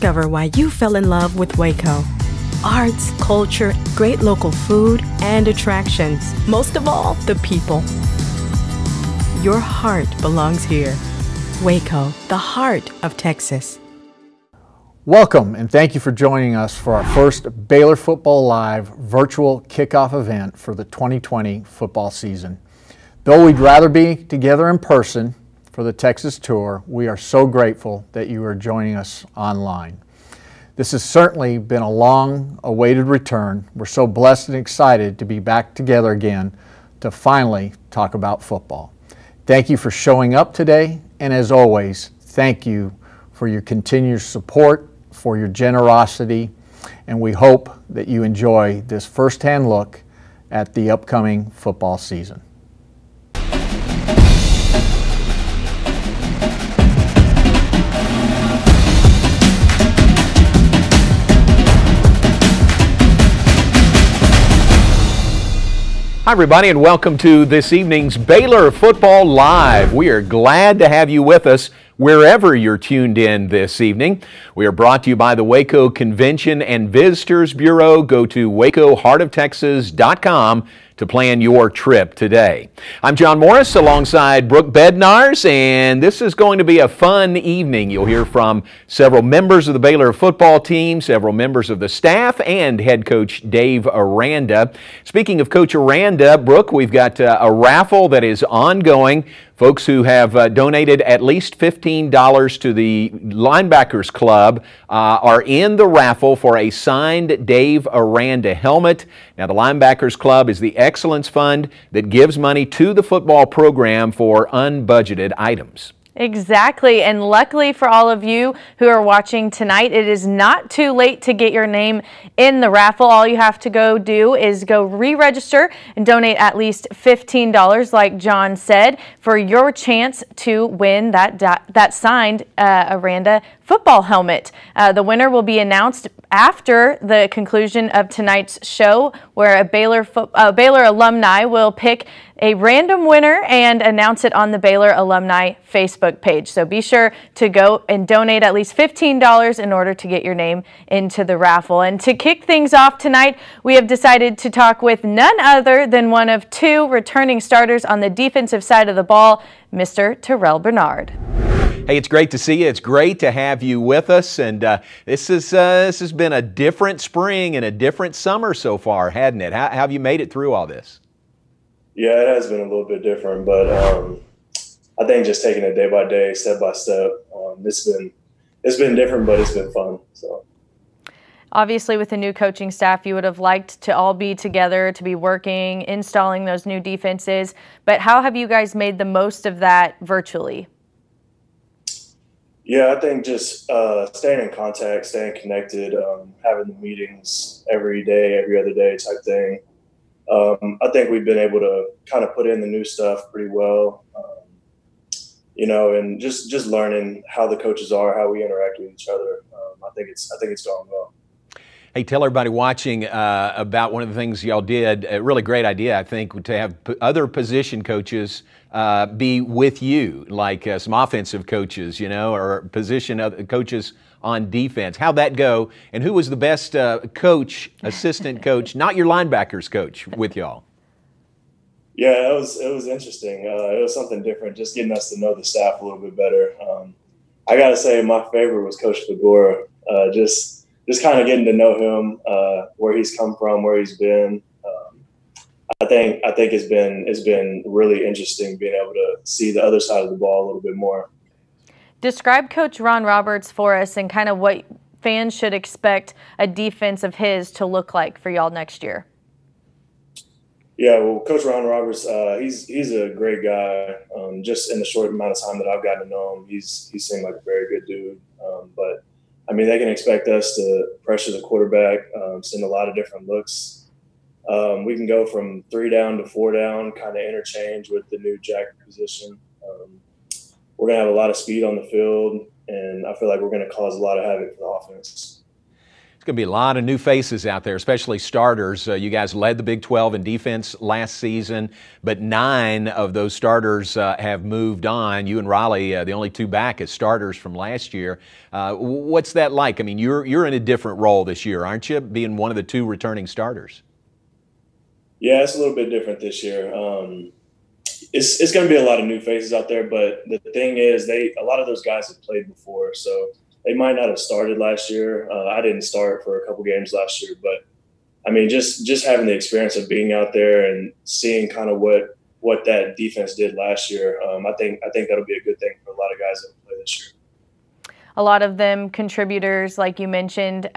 discover why you fell in love with Waco. Arts, culture, great local food, and attractions. Most of all, the people. Your heart belongs here. Waco, the heart of Texas. Welcome and thank you for joining us for our first Baylor Football Live virtual kickoff event for the 2020 football season. Though we'd rather be together in person for the Texas tour, we are so grateful that you are joining us online. This has certainly been a long-awaited return. We're so blessed and excited to be back together again to finally talk about football. Thank you for showing up today, and as always, thank you for your continued support, for your generosity, and we hope that you enjoy this firsthand look at the upcoming football season. Hi everybody and welcome to this evening's Baylor Football Live. We are glad to have you with us wherever you're tuned in this evening. We are brought to you by the Waco Convention and Visitors Bureau. Go to wacoheartoftexas.com to plan your trip today. I'm John Morris alongside Brooke Bednars, and this is going to be a fun evening. You'll hear from several members of the Baylor football team, several members of the staff, and head coach Dave Aranda. Speaking of Coach Aranda, Brooke, we've got a raffle that is ongoing. Folks who have donated at least $15 to the Linebackers Club are in the raffle for a signed Dave Aranda helmet. Now, the Linebackers Club is the Excellence Fund that gives money to the football program for unbudgeted items. Exactly, and luckily for all of you who are watching tonight, it is not too late to get your name in the raffle. All you have to go do is go re-register and donate at least $15, like John said, for your chance to win that signed Aranda football helmet. The winner will be announced after the conclusion of tonight's show, where a Baylor alumni will pick a random winner and announce it on the Baylor alumni Facebook page. So be sure to go and donate at least $15 in order to get your name into the raffle. And to kick things off tonight, we have decided to talk with none other than one of two returning starters on the defensive side of the ball, Mr. Terrell Bernard. Hey, it's great to see you. It's great to have you with us. And this has been a different spring and a different summer so far, hadn't it? How have you made it through all this? Yeah, it has been a little bit different, but I think just taking it day by day, step by step, it's been different, but it's been fun. So. Obviously, with the new coaching staff, you would have liked to all be together, to be working, installing those new defenses. But how have you guys made the most of that virtually? Yeah, I think just staying in contact, staying connected, having the meetings every day, every other day type thing. I think we've been able to kind of put in the new stuff pretty well, and just learning how the coaches are, how we interact with each other. I think it's going well. Hey, tell everybody watching about one of the things y'all did. A really great idea, I think, to have other position coaches be with you, like some offensive coaches, or position coaches on defense. How'd that go? And who was the best coach, assistant coach, not your linebackers coach, with y'all? Yeah, it was interesting. It was something different, just getting us to know the staff a little bit better. I got to say my favorite was Coach Fedora. Just kind of getting to know him, where he's come from, where he's been. I think it's been really interesting being able to see the other side of the ball a little bit more. Describe Coach Ron Roberts for us and kind of what fans should expect a defense of his to look like for y'all next year. Yeah, well, Coach Ron Roberts, he's a great guy. Just in the short amount of time that I've gotten to know him, he seemed like a very good dude. But I mean, they can expect us to pressure the quarterback, send a lot of different looks. We can go from 3 down to 4 down, kind of interchange with the new jack position. We're going to have a lot of speed on the field, and I feel like we're going to cause a lot of havoc for the offense. It's going to be a lot of new faces out there, especially starters. You guys led the Big 12 in defense last season, but 9 of those starters have moved on. You and Raleigh, the only 2 back as starters from last year. What's that like? I mean, you're in a different role this year, aren't you, being one of the 2 returning starters? Yeah, it's a little bit different this year. It's going to be a lot of new faces out there, but the thing is, a lot of those guys have played before, so they might not have started last year. I didn't start for a couple games last year, but I mean, just having the experience of being out there and seeing kind of what that defense did last year, I think that'll be a good thing for a lot of guys that play this year. A lot of them contributors, like you mentioned.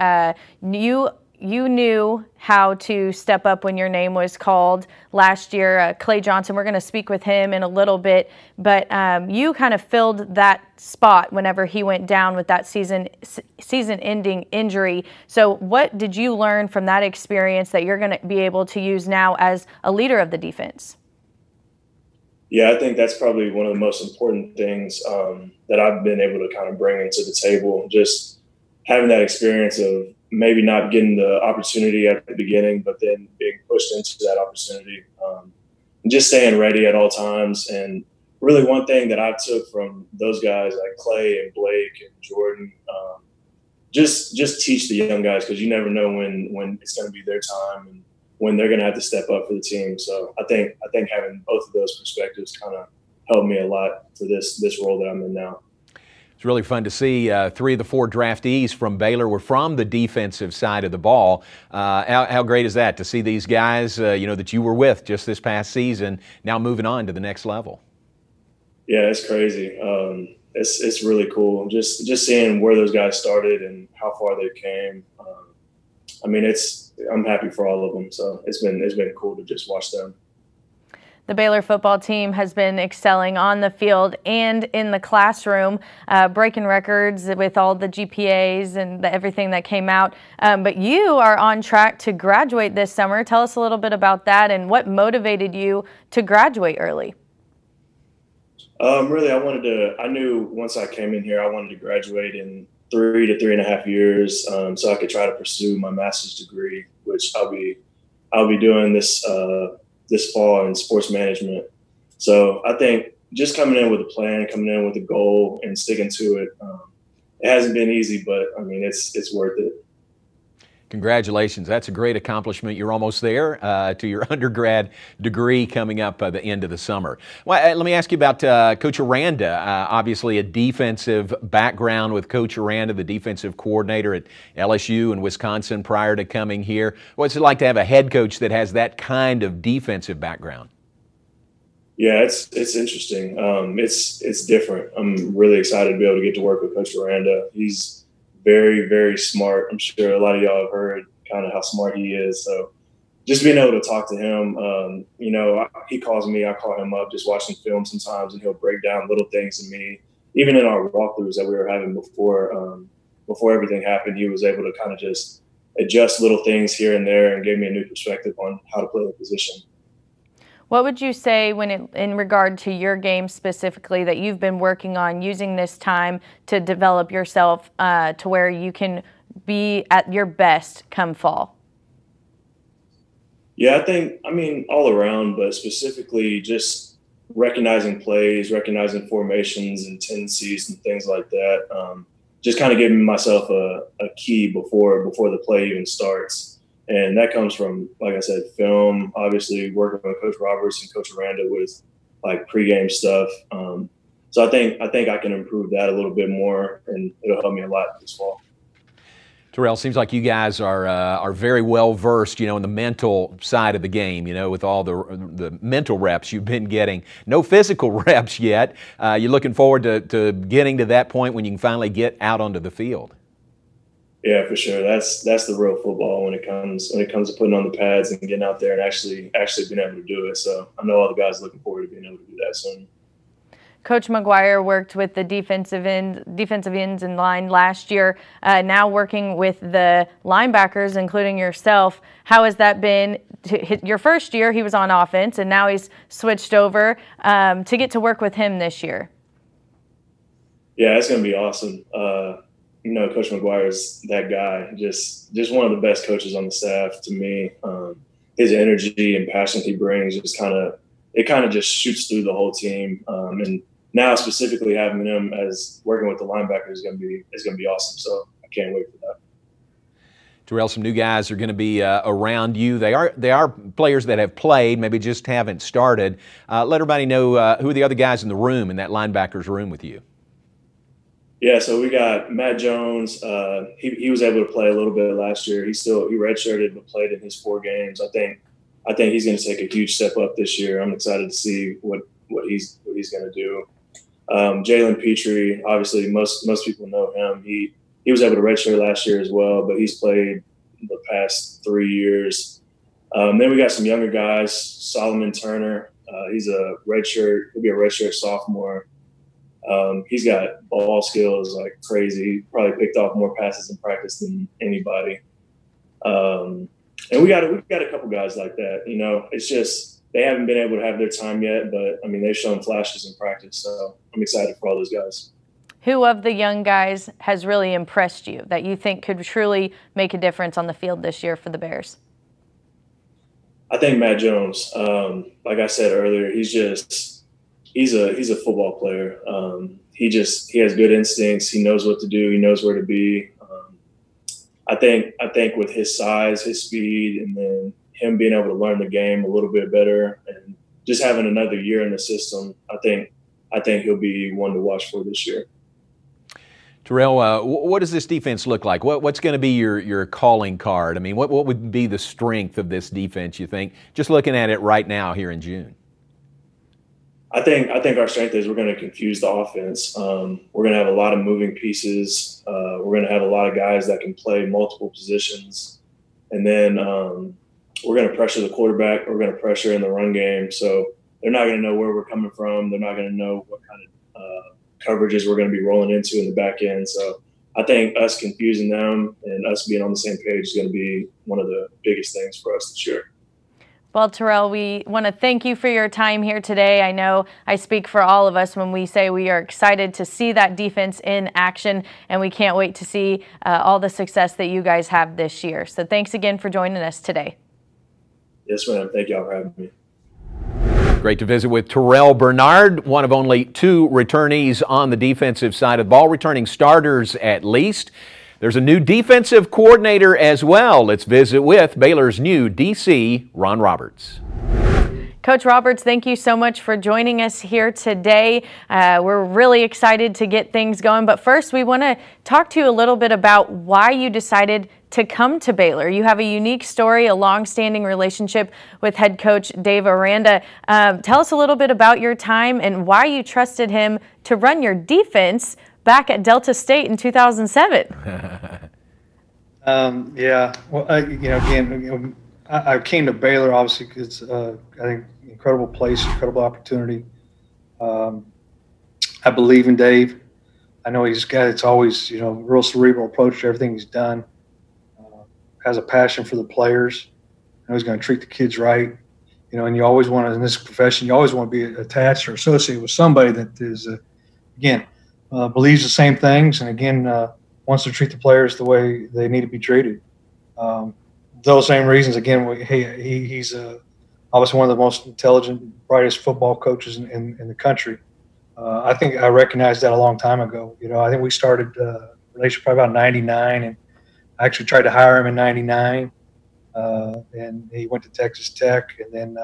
You knew how to step up when your name was called last year. Clay Johnson, we're going to speak with him in a little bit, but you kind of filled that spot whenever he went down with that season-ending injury. So what did you learn from that experience that you're going to be able to use now as a leader of the defense? Yeah, I think that's probably one of the most important things that I've been able to kind of bring into the table. Just having that experience of maybe not getting the opportunity at the beginning, but then being pushed into that opportunity, and just staying ready at all times. And really one thing that I took from those guys like Clay and Blake and Jordan, just teach the young guys, because you never know when it's going to be their time and when they're going to have to step up for the team. So I think having both of those perspectives kind of helped me a lot for this role that I'm in now. It's really fun to see 3 of the 4 draftees from Baylor were from the defensive side of the ball. How great is that to see these guys, that you were with just this past season, now moving on to the next level? Yeah, it's crazy. It's really cool. Just seeing where those guys started and how far they came. I mean, I'm happy for all of them. So it's been cool to just watch them. The Baylor football team has been excelling on the field and in the classroom, breaking records with all the GPAs and everything that came out. But you are on track to graduate this summer. Tell us a little bit about that and what motivated you to graduate early. Really, I knew once I came in here, I wanted to graduate in 3 to 3.5 years, so I could try to pursue my master's degree, which I'll be doing this fall in sports management. So I think just coming in with a plan, coming in with a goal and sticking to it, it hasn't been easy, but I mean, it's worth it. Congratulations. That's a great accomplishment. You're almost there to your undergrad degree coming up the end of the summer. Well, let me ask you about Coach Aranda. Obviously a defensive background with Coach Aranda, the defensive coordinator at LSU and Wisconsin prior to coming here. What's it like to have a head coach that has that kind of defensive background? Yeah, it's interesting. It's different. I'm really excited to be able to get to work with Coach Aranda. He's very, very smart. I'm sure a lot of y'all have heard kind of how smart he is. So just being able to talk to him, he calls me, I call him up, just watching film sometimes, and he'll break down little things to me. Even in our walkthroughs that we were having before everything happened, he was able to kind of just adjust little things here and there and gave me a new perspective on how to play the position. What would you say in regard to your game specifically that you've been working on using this time to develop yourself to where you can be at your best come fall? Yeah, I mean, all around, but specifically just recognizing plays, recognizing formations and tendencies and things like that. Just kind of giving myself a key before the play even starts. And that comes from, like I said, film, obviously working with Coach Roberts and Coach Aranda with like pregame stuff. So I think I can improve that a little bit more, and it'll help me a lot this fall. Terrell, seems like you guys are very well versed, in the mental side of the game, with all the mental reps you've been getting. No physical reps yet. You're looking forward to getting to that point when you can finally get out onto the field. Yeah, for sure. That's the real football when it comes to putting on the pads and getting out there and actually being able to do it. So I know all the guys are looking forward to being able to do that soon. Coach McGuire worked with the defensive ends in line last year, now working with the linebackers, including yourself. How has that been? Your first year, he was on offense, and now he's switched over to get to work with him this year. Yeah, it's going to be awesome. Coach McGuire is that guy. Just one of the best coaches on the staff to me. His energy and passion he brings it kind of just shoots through the whole team. And now specifically having him as working with the linebackers is going to be awesome. So I can't wait for that. Terrell, some new guys are going to be around you. They are players that have played, maybe just haven't started. Let everybody know who are the other guys in the room, in that linebackers room with you. Yeah, so we got Matt Jones. He was able to play a little bit last year. He redshirted but played in his 4 games. I think he's going to take a huge step up this year. I'm excited to see what he's going to do. Jalen Petrie, obviously most people know him. He was able to redshirt last year as well, but he's played the past 3 years. Then we got some younger guys. Salomon Turner, he's a redshirt. He'll be a redshirt sophomore. He's got ball skills like crazy. He probably picked off more passes in practice than anybody. And we got a couple guys like that. It's just they haven't been able to have their time yet, but I mean they've shown flashes in practice. So I'm excited for all those guys. Who of the young guys has really impressed you that you think could truly make a difference on the field this year for the Bears? I think Matt Jones. Like I said earlier, he's a football player. He has good instincts. He knows what to do. He knows where to be. I think with his size, his speed, and then him being able to learn the game a little bit better, and just having another year in the system, I think he'll be one to watch for this year. Terrell, what does this defense look like? What's going to be your calling card? I mean, what would be the strength of this defense, you think, just looking at it right now here in June? I think our strength is we're going to confuse the offense. We're going to have a lot of moving pieces. We're going to have a lot of guys that can play multiple positions. And then we're going to pressure the quarterback. We're going to pressure in the run game. So they're not going to know where we're coming from. They're not going to know what kind of coverages we're going to be rolling into in the back end. So I think us confusing them and us being on the same page is going to be one of the biggest things for us this year. Well, Terrell, we want to thank you for your time here today. I know I speak for all of us when we say we are excited to see that defense in action, and we can't wait to see all the success that you guys have this year. So thanks again for joining us today. Yes, ma'am. Thank y'all for having me. Great to visit with Terrell Bernard, one of only 2 returnees on the defensive side of the ball, returning starters at least. There's a new defensive coordinator as well. Let's visit with Baylor's new DC, Ron Roberts. Coach Roberts, thank you so much for joining us here today. We're really excited to get things going. But first, we want to talk to you a little bit about why you decided to come to Baylor. You have a unique story, a long-standing relationship with head coach Dave Aranda. Tell us a little bit about your time and why you trusted him to run your defense back at Delta State in 2007. Yeah, well, again, I came to Baylor obviously because I think incredible place, incredible opportunity. I believe in Dave. I know he's a guy that's always, real cerebral approach to everything he's done. Has a passion for the players. I know he's going to treat the kids right. And you always want to, in this profession, you always want to be attached or associated with somebody that is, believes the same things, and again, wants to treat the players the way they need to be treated. Those same reasons, again, he's obviously one of the most intelligent, brightest football coaches in the country. I think I recognized that a long time ago. I think we started relationship probably about '99, and I actually tried to hire him in '99, and he went to Texas Tech, and then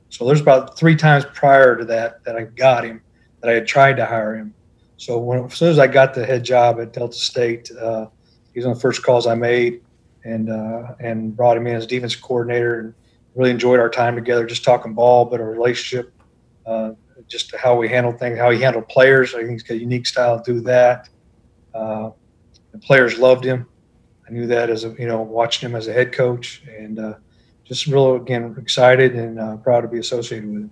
so there's about 3 times prior to that I got him, that I had tried to hire him. So as soon as I got the head job at Delta State, he was one of the first calls I made, and brought him in as defensive coordinator, and really enjoyed our time together, just talking ball, but a relationship, just how we handled things, how he handled players. I think he's got a unique style to do that. The players loved him. I knew that as watching him as a head coach, and just real, again, excited and proud to be associated with him.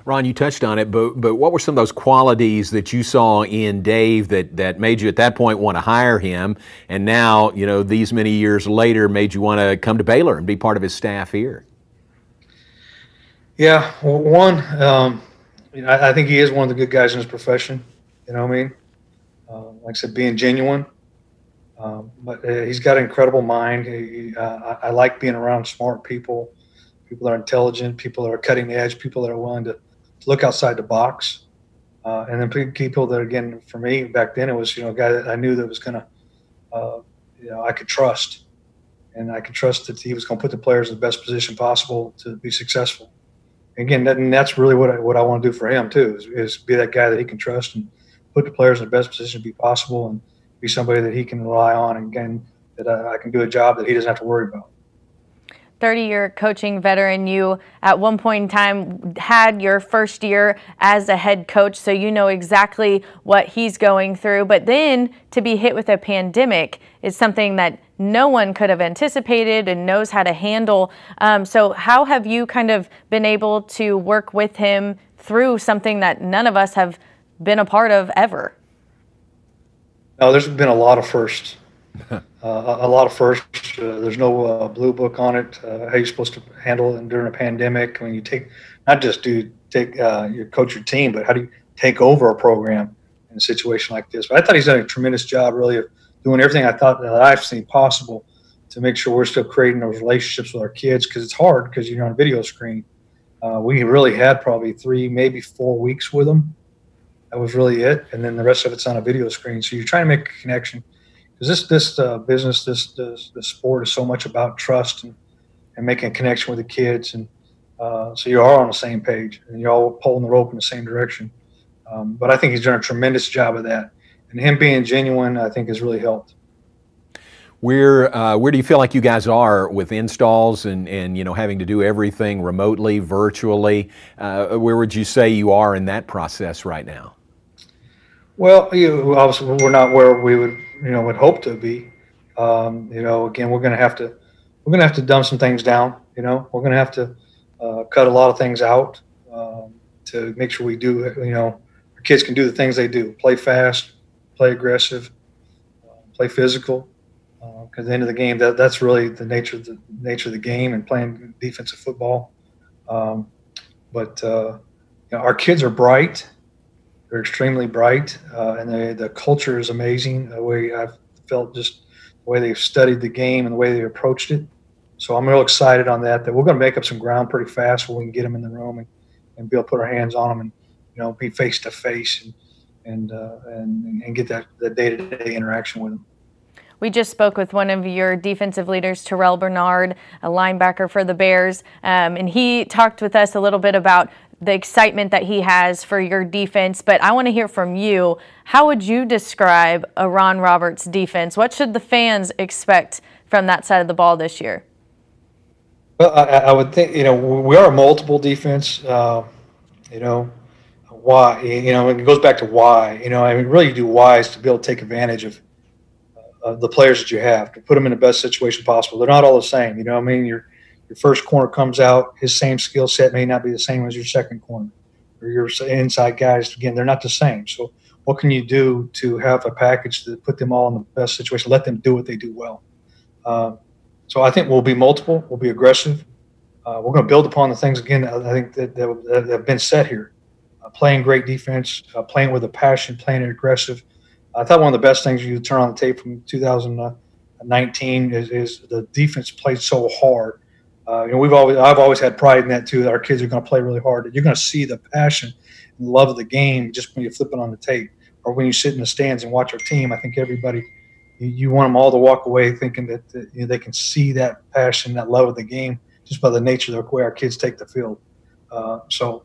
Ron, you touched on it, but what were some of those qualities that you saw in Dave that made you at that point want to hire him, and now, these many years later, made you want to come to Baylor and be part of his staff here? Yeah, well, one, I think he is one of the good guys in his profession. You know what I mean? like I said, being genuine. But he's got an incredible mind. I like being around smart people, people that are intelligent, people that are cutting edge, people that are willing to look outside the box. And then people that, again, for me back then, it was, a guy that I knew that was going to, I could trust. And I could trust that he was going to put the players in the best position possible to be successful. Again, that's really what I want to do for him too, is be that guy that he can trust and put the players in the best position to be possible, and be somebody that he can rely on, and again, that I can do a job that he doesn't have to worry about. 30-year coaching veteran, you at one point in time had your first year as a head coach, so you know exactly what he's going through. But then to be hit with a pandemic is something that no one could have anticipated and knows how to handle. So how have you kind of been able to work with him through something that none of us have been a part of ever? No, there's been a lot of firsts. A lot of firsts. There's no blue book on it. How you're supposed to handle it during a pandemic. When you not just you coach your team, but how do you take over a program in a situation like this? But I thought he's done a tremendous job, really, of doing everything I thought that I've seen possible to make sure we're still creating those relationships with our kids, because it's hard because you're on a video screen. We really had probably 3, maybe 4 weeks with them. That was really it, and then the rest of it's on a video screen. So you're trying to make a connection, because this business, this sport is so much about trust and making a connection with the kids, and so you are on the same page and you're all pulling the rope in the same direction. But I think he's done a tremendous job of that, and him being genuine, I think, has really helped. Where do you feel like you guys are with installs and having to do everything remotely, virtually? Where would you say you are in that process right now? Well, obviously we're not where we would hope to be. Again, we're going to have to dumb some things down. We're going to have to cut a lot of things out to make sure we do. Our kids can do the things they do: play fast, play aggressive, play physical. Because at the end of the game, that's really the nature of the game, and playing defensive football. But our kids are bright. They're extremely bright, and the culture is amazing. The way I've felt, just the way they've studied the game and the way they approached it. So I'm real excited on that we're going to make up some ground pretty fast, where we can get them in the room and be able to put our hands on them and be face to face and get that day-to-day interaction with them. We just spoke with one of your defensive leaders, Terrell Bernard, a linebacker for the Bears, and he talked with us a little bit about the excitement that he has for your defense. But I want to hear from you. How would you describe a Ron Roberts defense? What should the fans expect from that side of the ball this year? Well, I would think, we are a multiple defense. Why? It goes back to why. Really you do why is to be able to take advantage of the players that you have, to put them in the best situation possible. They're not all the same. Your first corner comes out, his same skill set may not be the same as your second corner, or your inside guys. Again, they're not the same. So what can you do to have a package to put them all in the best situation, let them do what they do well? So I think we'll be multiple, we'll be aggressive. We're going to build upon the things, again, I think that have been set here. Playing great defense, playing with a passion, playing aggressive. I thought one of the best things you turn on the tape from 2019 is the defense played so hard. I've always had pride in that too, that our kids are going to play really hard. That you're going to see the passion and love of the game just when you flip it on the tape, or when you sit in the stands and watch our team. I think everybody, you want them all to walk away thinking that they can see that passion, that love of the game, just by the nature of the way our kids take the field. So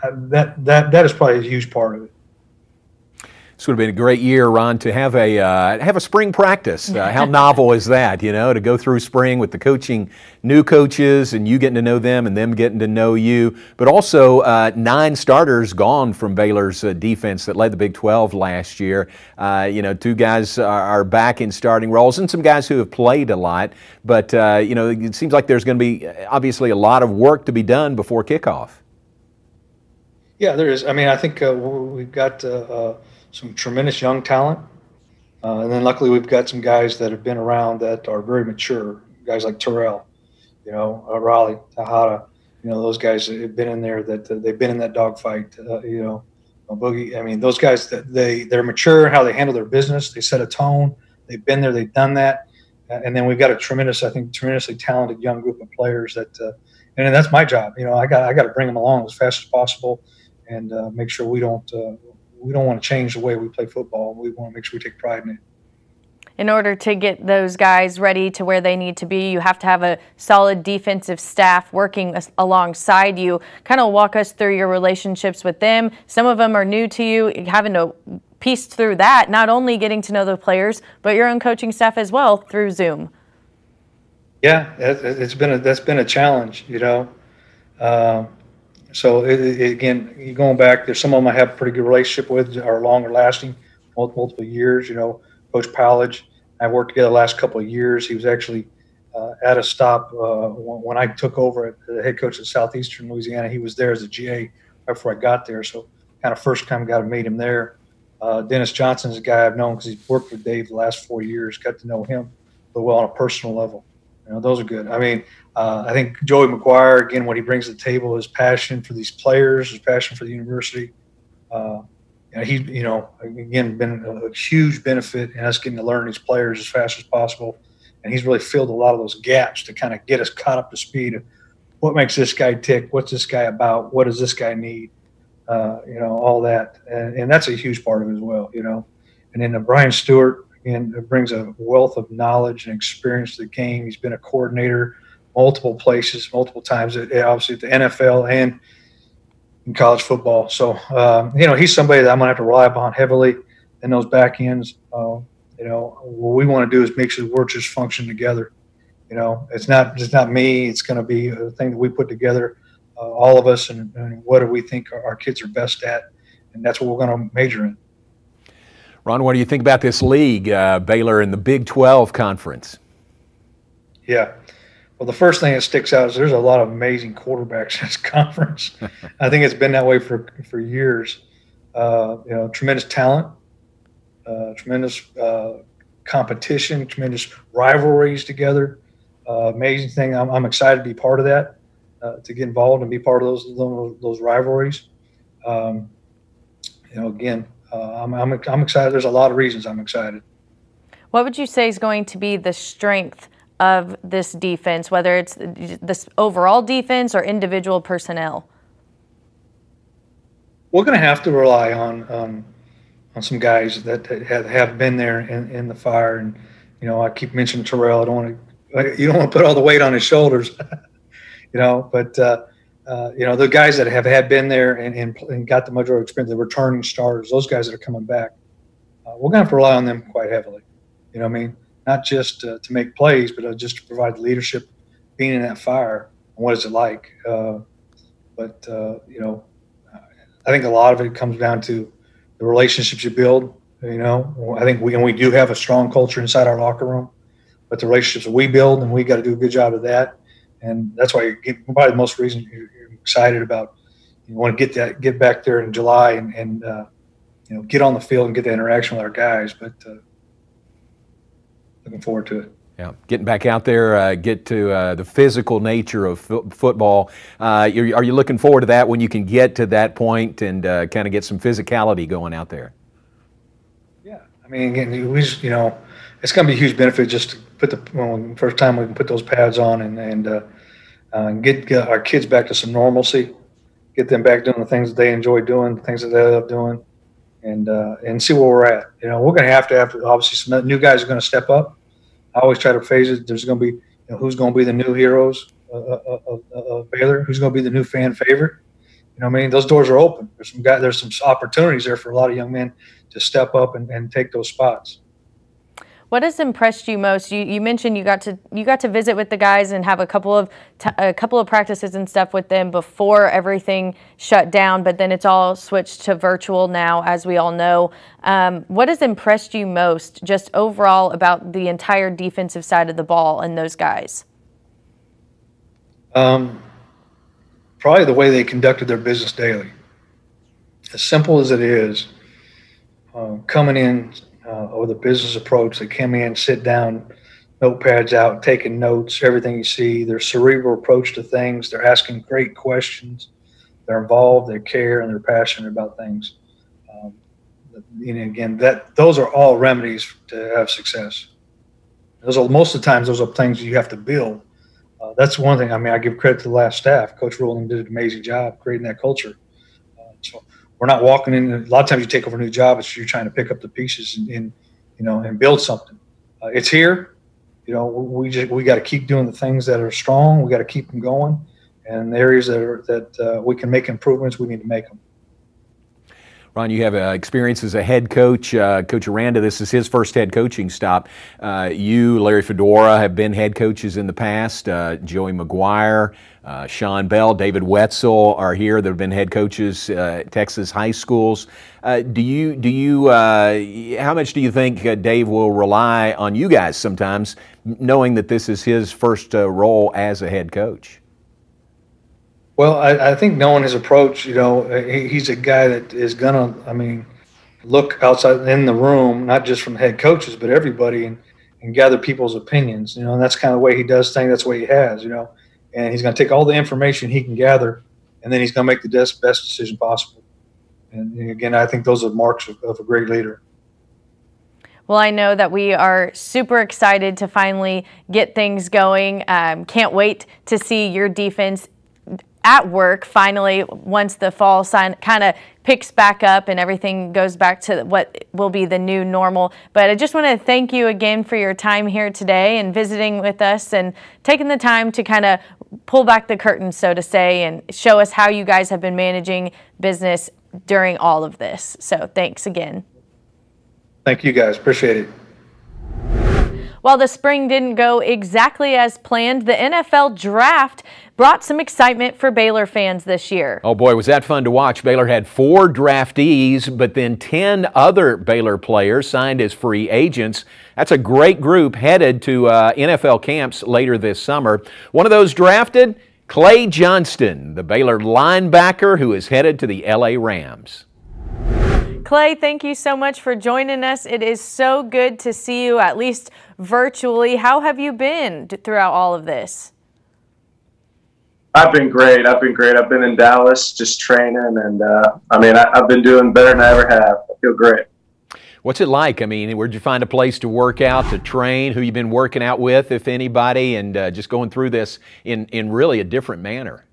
that is probably a huge part of it. This would have been a great year, Ron, to have a spring practice. How novel is that, to go through spring with the new coaches, and you getting to know them and them getting to know you. But also 9 starters gone from Baylor's defense that led the Big 12 last year. 2 guys are back in starting roles, and some guys who have played a lot. But, it seems like there's going to be obviously a lot of work to be done before kickoff. Yeah, there is. I think we've got some tremendous young talent. And then luckily we've got some guys that have been around that are very mature, guys like Terrell, Raleigh, Tejada, those guys that have been in there, that they've been in that dogfight, Boogie. I mean, those guys, they're mature in how they handle their business. They set a tone. They've been there. They've done that. And then we've got a tremendously talented young group of players and that's my job. I got to bring them along as fast as possible and make sure we don't want to change the way we play football. We want to make sure we take pride in it. In order to get those guys ready to where they need to be, you have to have a solid defensive staff working alongside you. Kind of walk us through your relationships with them. Some of them are new to you, having to piece through that, not only getting to know the players, but your own coaching staff as well through Zoom. Yeah, that's been a challenge, So again, you going back, there's some of them I have a pretty good relationship with, are longer lasting, multiple years. Coach Powledge, I've worked together the last couple of years. He was actually at a stop when I took over as the head coach at Southeastern Louisiana. He was there as a GA right before I got there, so kind of first time got to meet him there. Dennis Johnson's a guy I've known because he's worked with Dave the last 4 years. Got to know him really well on a personal level. Those are good. I mean, I think Joey McGuire, again, what he brings to the table, his passion for these players, his passion for the university. He's, again, been a huge benefit in us getting to learn these players as fast as possible. And he's really filled a lot of those gaps to kind of get us caught up to speed of what makes this guy tick, what's this guy about, what does this guy need, all that. And that's a huge part of it as well, And then Brian Stewart, again, brings a wealth of knowledge and experience to the game. He's been a coordinator multiple places, multiple times, obviously at the NFL and in college football. So, he's somebody that I'm going to have to rely upon heavily in those back ends. What we want to do is make sure we're just functioning together. It's not me. It's going to be a thing that we put together, all of us, and what do we think our kids are best at, and that's what we're going to major in. Ron, what do you think about this league, Baylor in the Big 12 conference? Yeah. Well, the first thing that sticks out is there's a lot of amazing quarterbacks in this conference. I think it's been that way for years. Tremendous talent, tremendous competition, tremendous rivalries together. Amazing thing. I'm excited to be part of that, to get involved and be part of those rivalries. Again, I'm excited. There's a lot of reasons I'm excited. What would you say is going to be the strength of this defense, whether it's this overall defense or individual personnel? We're going to have to rely on some guys that have been there in the fire. And I keep mentioning Terrell. You don't want to put all the weight on his shoulders, But the guys that have been there and got the majority experience, the returning starters, those guys that are coming back, we're going to have to rely on them quite heavily. Not just to make plays, but just to provide leadership, being in that fire. And what is it like? I think a lot of it comes down to the relationships you build. I think we do have a strong culture inside our locker room, but the relationships that we build, and we got to do a good job of that. And that's why probably the most reason you're excited about. You want to get back there in July and get on the field and get that interaction with our guys. But looking forward to it. Yeah, getting back out there, get to the physical nature of football. Are you looking forward to that when you can get to that point and kind of get some physicality going out there? Yeah, I mean, again, it's going to be a huge benefit just to put first time we can put those pads on and get our kids back to some normalcy, get them back doing the things that they enjoy doing, the things that they love doing, and see where we're at. We're going to have obviously some new guys are going to step up. I always try to phase it. There's going to be who's going to be the new heroes of Baylor, who's going to be the new fan favorite. Those doors are open. There's some opportunities there for a lot of young men to step up and take those spots. What has impressed you most? You mentioned you got to visit with the guys and have a couple of practices and stuff with them before everything shut down, but then it's all switched to virtual now, as we all know. What has impressed you most, just overall, about the entire defensive side of the ball and those guys? Probably the way they conducted their business daily. As simple as it is, coming in. With a business approach, they come in, sit down, notepads out, taking notes, everything you see. Their cerebral approach to things. They're asking great questions. They're involved, they care, and they're passionate about things. again, those are all remedies to have success. Most of the times, those are things you have to build. That's one thing. I mean, I give credit to the last staff. Coach Rowland did an amazing job creating that culture. So we're not walking in. A lot of times, you take over a new job, you're trying to pick up the pieces and build something. It's here. We got to keep doing the things that are strong. We got to keep them going, and the areas that we can make improvements, we need to make them. Ron, you have experience as a head coach. Coach Aranda, this is his first head coaching stop. You, Larry Fedora, have been head coaches in the past. Joey McGuire, Sean Bell, David Wetzel are here that have been head coaches at Texas high schools. How much do you think Dave will rely on you guys sometimes, knowing that this is his first role as a head coach? Well, I think knowing his approach, he's a guy that is going to, look outside in the room, not just from head coaches, but everybody, and gather people's opinions, and that's kind of the way he does things. That's the way he has, and he's going to take all the information he can gather, and then he's going to make the best decision possible. And again, I think those are marks of a great leader. Well, I know that we are super excited to finally get things going. Can't wait to see your defense at work finally once the fall kind of picks back up and everything goes back to what will be the new normal. But I just want to thank you again for your time here today and visiting with us and taking the time to kind of pull back the curtain, so to say, and show us how you guys have been managing business during all of this. So thanks again. Thank you guys. Appreciate it. While the spring didn't go exactly as planned, the NFL draft brought some excitement for Baylor fans this year. Oh boy, was that fun to watch. Baylor had 4 draftees, but then 10 other Baylor players signed as free agents. That's a great group headed to NFL camps later this summer. One of those drafted, Clay Johnston, the Baylor linebacker who is headed to the LA Rams. Clay, thank you so much for joining us. It is so good to see you, at least virtually. How have you been throughout all of this? I've been great. I've been in Dallas just training, and I've been doing better than I ever have. I feel great. What's it like? I mean, where'd you find a place to work out, to train? Who you been working out with, if anybody, and just going through this in really a different manner?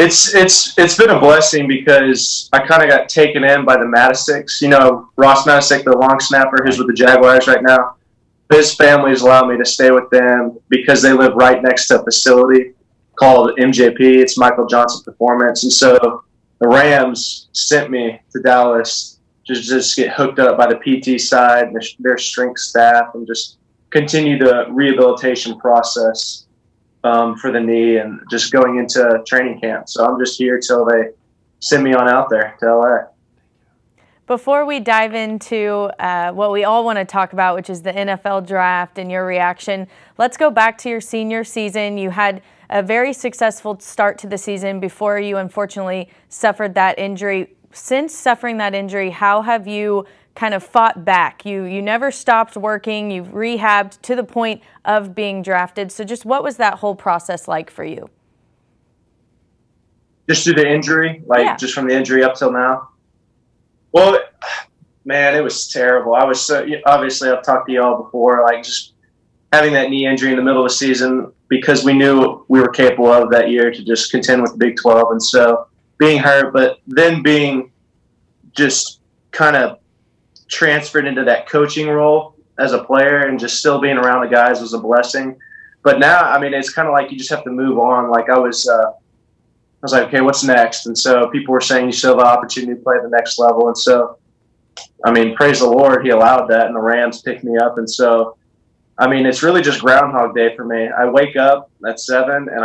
It's been a blessing because I kind of got taken in by the Matisics. Ross Matisic, the long snapper, who's with the Jaguars right now. His family's allowed me to stay with them because they live right next to a facility called MJP. It's Michael Johnson Performance. And so the Rams sent me to Dallas to just get hooked up by the PT side, their strength staff, and just continue the rehabilitation process for the knee and just going into training camp. So I'm just here till they send me on out there to LA. Before we dive into what we all want to talk about, which is the NFL draft and your reaction, let's go back to your senior season. You had a very successful start to the season before you unfortunately suffered that injury. Since suffering that injury, how have you kind of fought back? You never stopped working. You've rehabbed to the point of being drafted. So just what was that whole process like for you? Just through the injury, just from the injury up till now? Well, man, it was terrible. I was so, obviously I've talked to y'all before, just having that knee injury in the middle of the season because we knew we were capable of that year to just contend with the Big 12. And so being hurt, but then being just kind of transferred into that coaching role as a player and just still being around the guys was a blessing. But now, it's kind of like you just have to move on. I was like, okay, what's next? And so people were saying you still have the opportunity to play at the next level. And so, praise the Lord, he allowed that, and the Rams picked me up. And so, it's really just Groundhog Day for me. I wake up at 7, and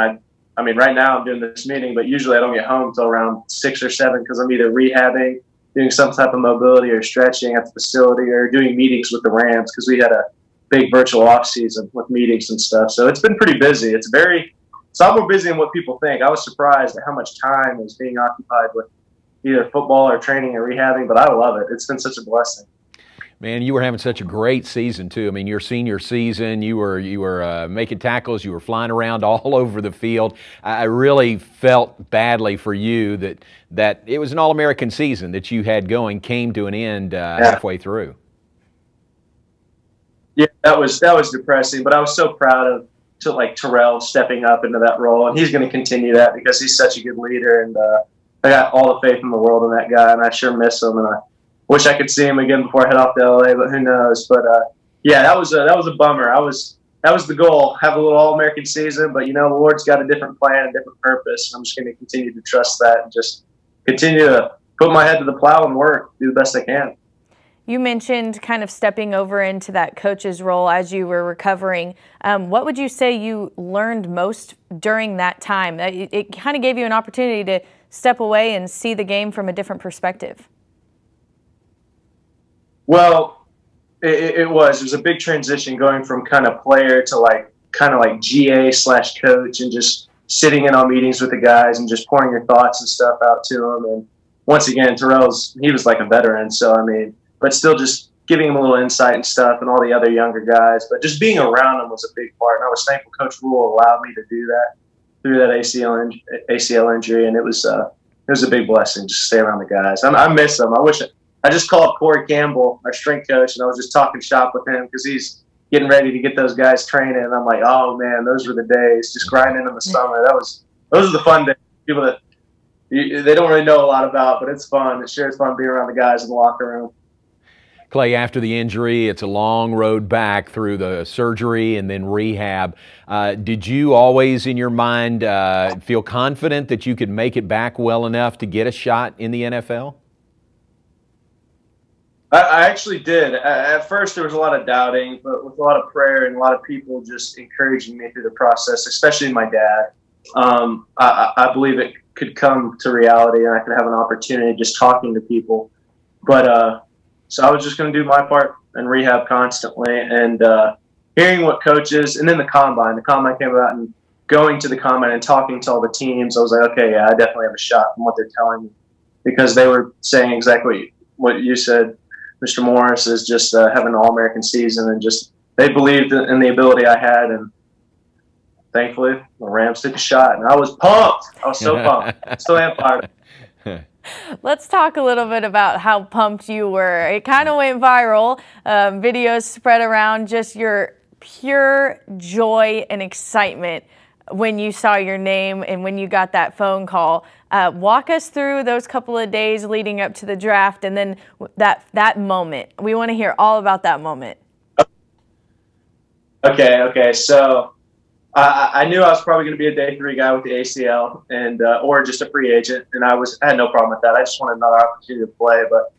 right now I'm doing this meeting, but usually I don't get home until around 6 or 7 because I'm either rehabbing, doing some type of mobility or stretching at the facility, or doing meetings with the Rams because we had a big virtual off season with meetings and stuff. So it's been pretty busy. It's a lot more busy than what people think. I was surprised at how much time is being occupied with either football or training or rehabbing, but I love it. It's been such a blessing. Man, you were having such a great season too. I mean, your senior season, you were making tackles, you were flying around all over the field. I really felt badly for you that it was an All-American season that you had going came to an end halfway through. Yeah, that was depressing, but I was so proud of Terrell stepping up into that role, and he's going to continue that because he's such a good leader, and I got all the faith in the world in that guy, and I sure miss him, and I wish I could see him again before I head off to LA, but who knows? But yeah, that was a bummer. That was the goal, have a little All-American season, but the Lord's got a different plan, a different purpose, and I'm just going to continue to trust that and just continue to put my head to the plow and work, do the best I can. You mentioned kind of stepping over into that coach's role as you were recovering. What would you say you learned most during that time? It kind of gave you an opportunity to step away and see the game from a different perspective. Well, it was a big transition going from kind of player to kind of GA/coach, and just sitting in on meetings with the guys and just pouring your thoughts and stuff out to them. And once again, he was like a veteran, so I mean, but still just giving him a little insight and stuff, and all the other younger guys. But just being around him was a big part, and I was thankful Coach Rule allowed me to do that through that ACL injury, and it was a big blessing just to stay around the guys. I miss them. I just called Corey Campbell, our strength coach, and I was just talking shop with him because he's getting ready to get those guys training. And I'm like, oh man, those were the days, just grinding in the summer. Those are the fun days. People that they don't really know a lot about, but it's fun. It sure is fun being around the guys in the locker room. Clay, after the injury, it's a long road back through the surgery and then rehab. Did you always, in your mind, feel confident that you could make it back well enough to get a shot in the NFL? I actually did. At first, there was a lot of doubting, but with a lot of prayer and a lot of people just encouraging me through the process, especially my dad, I believe it could come to reality, and I could have an opportunity just talking to people. But so I was just going to do my part and rehab constantly, and hearing what coaches, and then the combine came about, and going to the combine and talking to all the teams, I was like, okay, yeah, I definitely have a shot from what they're telling me, because they were saying exactly what you said, Mr. Morris, is just having an All-American season, and just they believed in the ability I had, and thankfully the Rams took a shot, and I was pumped. I was so pumped. Still am fired. Let's talk a little bit about how pumped you were. It kind of went viral. Videos spread around, just your pure joy and excitement when you saw your name and when you got that phone call. Walk us through those couple of days leading up to the draft, and then that moment. We want to hear all about that moment. Okay. So I knew I was probably going to be a day 3 guy with the ACL, and or just a free agent, and I had no problem with that. I just wanted another opportunity to play. But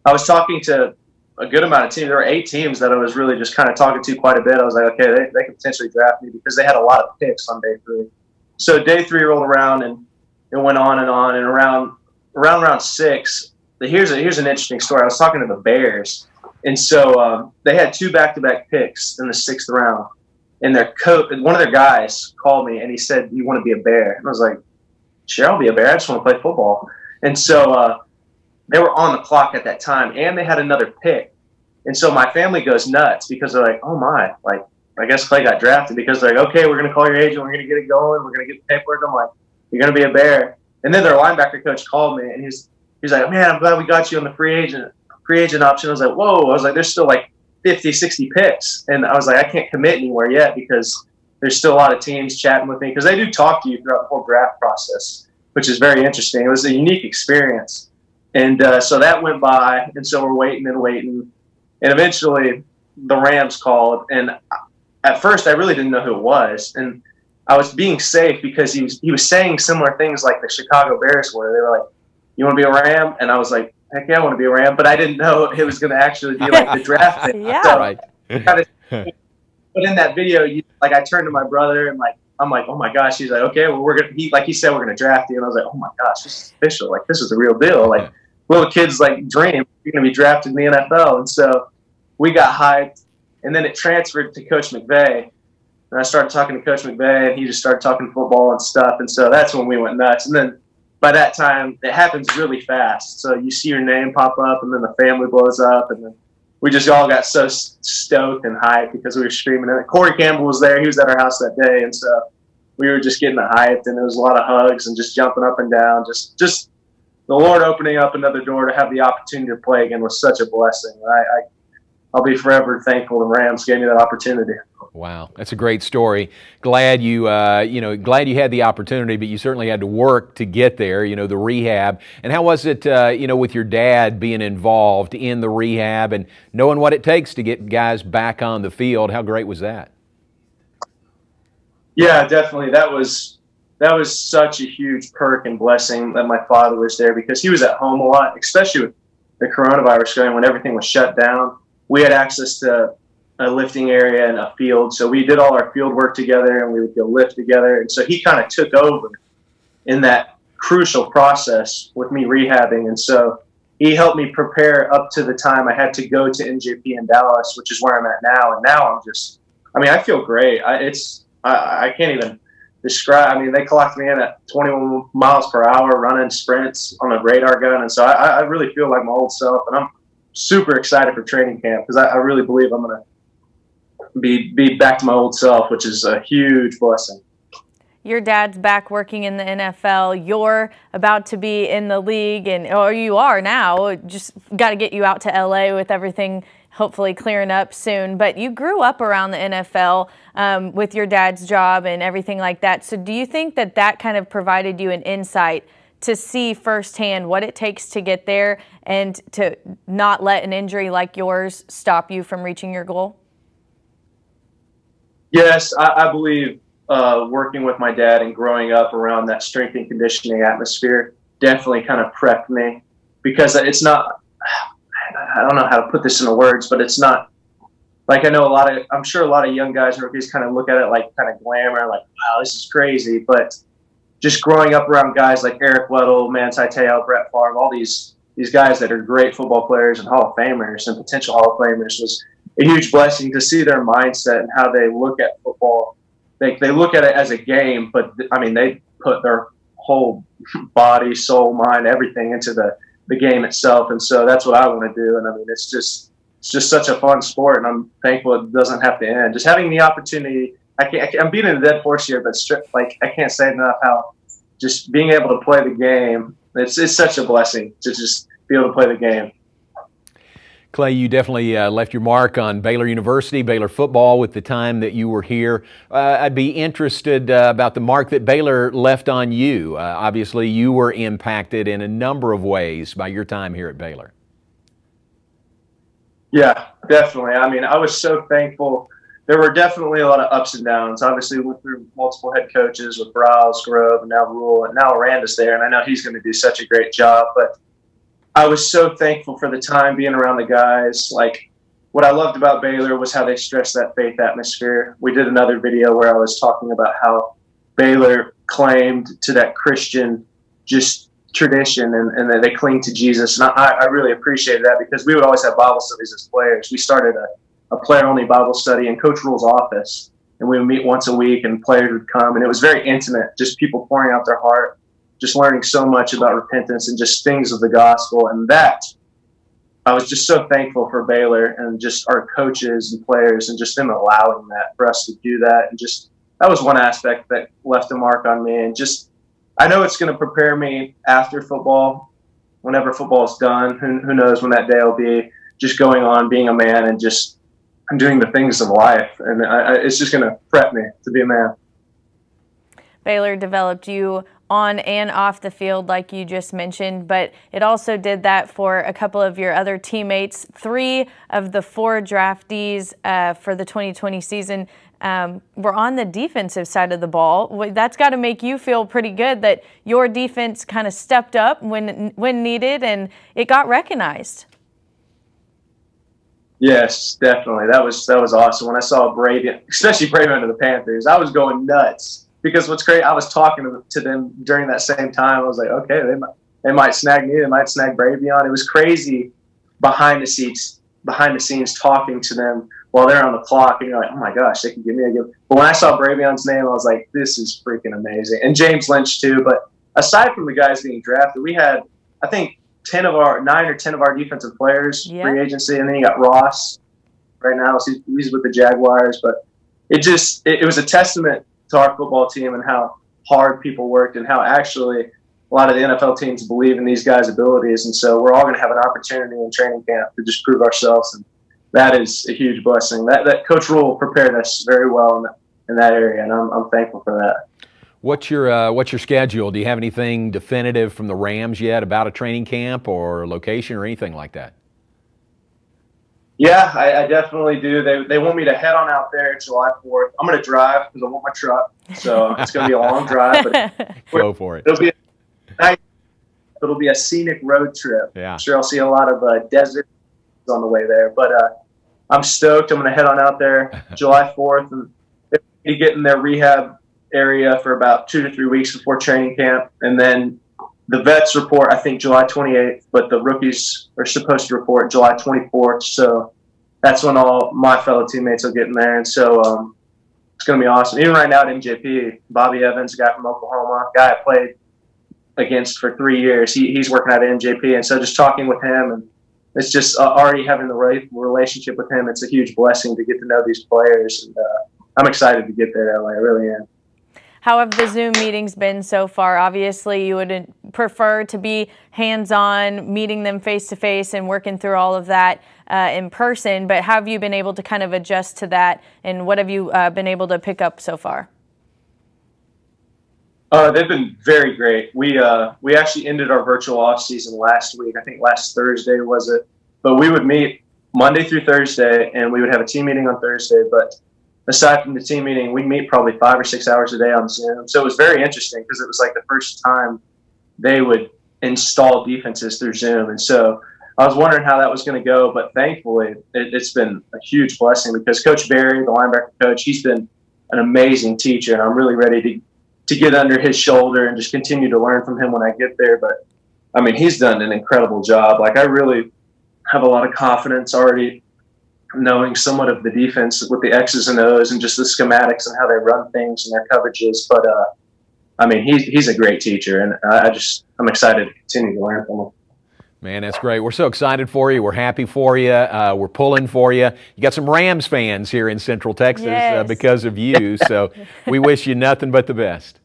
I was talking to a good amount of teams. There were 8 teams that I was really just kind of talking to quite a bit. I was like, okay, they could potentially draft me, because they had a lot of picks on day 3. So day 3 rolled around, and it went on, and around round 6. Here's an interesting story. I was talking to the Bears, and so they had 2 back-to-back picks in the 6th round. And their coach, one of their guys, called me, and he said, "You want to be a Bear?" And I was like, "Sure, I'll be a Bear. I just want to play football." And so they were on the clock at that time, and they had another pick. And so my family goes nuts, because they're like, "Oh my!" Like, I guess Clay got drafted, because they're like, "Okay, we're going to call your agent. We're going to get it going. We're going to get the paperwork." I'm like, "You're going to be a Bear." And then their linebacker coach called me, and he's like, "Man, I'm glad we got you on the free agent option." I was like, "Whoa!" I was like, "There's still like 50, 60 picks." And I was like, I can't commit anywhere yet, because there's still a lot of teams chatting with me, because they do talk to you throughout the whole draft process, which is very interesting. It was a unique experience. And so that went by, and so we're waiting. And eventually the Rams called, and at first I really didn't know who it was. And I was being safe, because he was saying similar things like the Chicago Bears were. They were like, "You want to be a Ram?" And I was like, "Heck yeah, I want to be a Ram," but I didn't know it was going to actually be like the draft thing. Yeah. So, Right. but in that video, I turned to my brother, and I'm like, "Oh my gosh!" He's like, "Okay, well, he said we're going to draft you," and I was like, "Oh my gosh, this is official! Like, this is the real deal! Like, little kids dream you're going to be drafted in the NFL." And so we got hyped, and then it transferred to Coach McVay, and I started talking to Coach McVay, and he just started talking football and stuff, and so that's when we went nuts. And then by that time, it happens really fast. So you see your name pop up, and then the family blows up, and then we just all got so stoked and hyped because we were screaming. And Corey Campbell was there. He was at our house that day. And so we were just getting hyped, and there was a lot of hugs and just jumping up and down. Just the Lord opening up another door to have the opportunity to play again was such a blessing. I'll be forever thankful the Rams gave me that opportunity. Wow, that's a great story. Glad you, glad you had the opportunity, but you certainly had to work to get there. The rehab. And how was it, with your dad being involved in the rehab and knowing what it takes to get guys back on the field? How great was that? Yeah, definitely. That was such a huge perk and blessing that my father was there, because he was at home a lot, especially with the coronavirus going when everything was shut down. We had access to a lifting area and a field, so we did all our field work together, and we would go lift together. And so he kind of took over in that crucial process with me rehabbing, and so he helped me prepare up to the time I had to go to NJP in Dallas, which is where I'm at now. And now I feel great. I can't even describe. I mean, they clocked me in at 21 miles per hour running sprints on a radar gun, and so I really feel like my old self, and I'm super excited for training camp, because I really believe I'm going to be back to my old self, which is a huge blessing. Your dad's back working in the NFL. You're about to be in the league, or you are now. Just got to get you out to LA with everything hopefully clearing up soon. But you grew up around the NFL with your dad's job and everything like that. So do you think that kind of provided you an insight to see firsthand what it takes to get there and to not let an injury like yours stop you from reaching your goal? Yes, I believe working with my dad and growing up around that strength and conditioning atmosphere definitely kind of prepped me, because it's not, I don't know how to put this into words, but it's not like, I'm sure a lot of young guys and rookies kind of look at it like kind of glamour, like, wow, this is crazy. But just growing up around guys like Eric Weddle, Manti Te'o, Brett Favre, all these guys that are great football players and Hall of Famers and potential Hall of Famers, was a huge blessing to see their mindset and how they look at football. They look at it as a game, but I mean, they put their whole body, soul, mind, everything into the game itself. And so that's what I want to do. And I mean, it's just such a fun sport, and I'm thankful it doesn't have to end. Just having the opportunity, I'm beating a dead horse here, but I can't say enough how just being able to play the game, it's such a blessing to just be able to play the game. Clay, you definitely left your mark on Baylor University, Baylor football, with the time that you were here. I'd be interested about the mark that Baylor left on you. Obviously, you were impacted in a number of ways by your time here at Baylor. Yeah, definitely. I mean, I was so thankful. There were definitely a lot of ups and downs. Obviously, we went through multiple head coaches with Browse, Grove, and now Rule, and now Aranda's there, and I know he's going to do such a great job. But I was so thankful for the time being around the guys. Like, what I loved about Baylor was how they stressed that faith atmosphere. We did another video where I was talking about how Baylor claimed to that Christian just tradition, and that they cling to Jesus. And I really appreciated that, because we would always have Bible studies as players. We started a player-only Bible study in Coach Rule's office, and we would meet once a week, and players would come, and it was very intimate, just people pouring out their heart, just learning so much about repentance and just things of the gospel. And that, I was just so thankful for Baylor and just our coaches and players, and just them allowing that for us to do that. And just, that was one aspect that left a mark on me. And just, I know it's going to prepare me after football, whenever football is done. Who knows when that day will be, just going on, being a man, and just doing the things of life. And it's just going to prep me to be a man. Baylor developed you on and off the field, like you just mentioned, but it also did that for a couple of your other teammates. 3 of the 4 draftees for the 2020 season were on the defensive side of the ball. That's got to make you feel pretty good that your defense kind of stepped up when needed, and it got recognized. Yes, definitely. That was awesome. When I saw Brady, especially Brady under the Panthers, I was going nuts. Because what's great, I was talking to them during that same time. I was like, okay, they might snag me. They might snag Bravion. It was crazy behind the scenes talking to them while they're on the clock. And you're like, oh my gosh, they can give me a gift. But when I saw Bravion's name, I was like, this is freaking amazing. And James Lynch too. But aside from the guys being drafted, we had, I think, 9 or 10 of our defensive players free agency, and then you got Ross right now. So he's with the Jaguars, but it was a testament to our football team and how hard people worked and how actually a lot of the NFL teams believe in these guys' abilities. And so we're all going to have an opportunity in training camp to just prove ourselves. And that is a huge blessing. That Coach Rule prepared us very well in that area, and I'm thankful for that. What's your schedule? Do you have anything definitive from the Rams yet about a training camp or location or anything like that? Yeah, I definitely do. They want me to head on out there July 4th. I'm going to drive because I want my truck, so it's going to be a long drive. But go for it. It'll be a scenic road trip. Yeah. I'm sure I'll see a lot of desert on the way there. But I'm stoked. I'm going to head on out there July 4th and get in their rehab area for about 2 to 3 weeks before training camp, and then the vets report, I think, July 28th, but the rookies are supposed to report July 24th. So that's when all my fellow teammates will get in there. And so it's going to be awesome. Even right now at MJP, Bobby Evans, a guy from Oklahoma, a guy I played against for 3 years, he's working out at MJP. And so just talking with him, and it's just already having the right relationship with him. It's a huge blessing to get to know these players. And I'm excited to get there, LA. I really am. How have the Zoom meetings been so far? Obviously, you would prefer to be hands-on, meeting them face-to-face and working through all of that in person, but how have you been able to kind of adjust to that, and what have you been able to pick up so far? They've been very great. We actually ended our virtual off season last week. I think last Thursday was it, but we would meet Monday through Thursday, and we would have a team meeting on Thursday, but aside from the team meeting, we meet probably 5 or 6 hours a day on Zoom. So it was very interesting because it was like the first time they would install defenses through Zoom. And so I was wondering how that was going to go, but thankfully it's been a huge blessing because Coach Barry, the linebacker coach, he's been an amazing teacher, and I'm really ready to get under his shoulder and just continue to learn from him when I get there. But, I mean, he's done an incredible job. Like, I really have a lot of confidence already knowing somewhat of the defense with the X's and O's and just the schematics and how they run things and their coverages. But, I mean, he's a great teacher, and I'm excited to continue to learn from him. Man, that's great. We're so excited for you. We're happy for you. We're pulling for you. You got some Rams fans here in Central Texas because of you, so we wish you nothing but the best.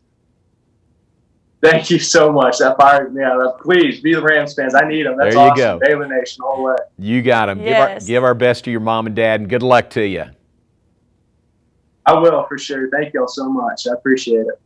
Thank you so much. That fired me out. Please be the Rams fans. I need them. That's there you awesome. go. Baylor Nation all the way. You got them. Yes. Give our best to your mom and dad, and good luck to you. I will, for sure. Thank you all so much. I appreciate it.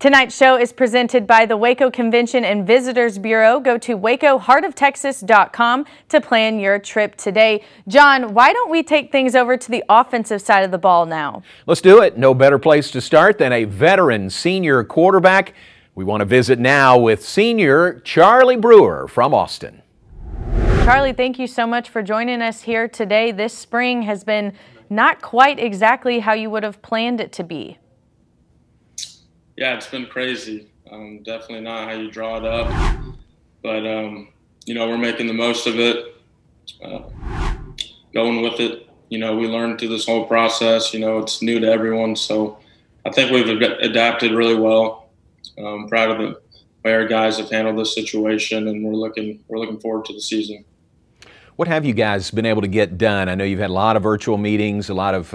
Tonight's show is presented by the Waco Convention and Visitors Bureau. Go to wacoheartoftexas.com to plan your trip today. John, why don't we take things over to the offensive side of the ball now? Let's do it. No better place to start than a veteran senior quarterback. We want to visit now with senior Charlie Brewer from Austin. Charlie, thank you so much for joining us here today. This spring has been not quite exactly how you would have planned it to be. Yeah, it's been crazy. Definitely not how you draw it up, but you know, we're making the most of it, going with it. You know, we learned through this whole process. You know, it's new to everyone, so I think we've adapted really well. I'm proud of the way our guys have handled this situation, and we're looking forward to the season. What have you guys been able to get done? I know you've had a lot of virtual meetings, a lot of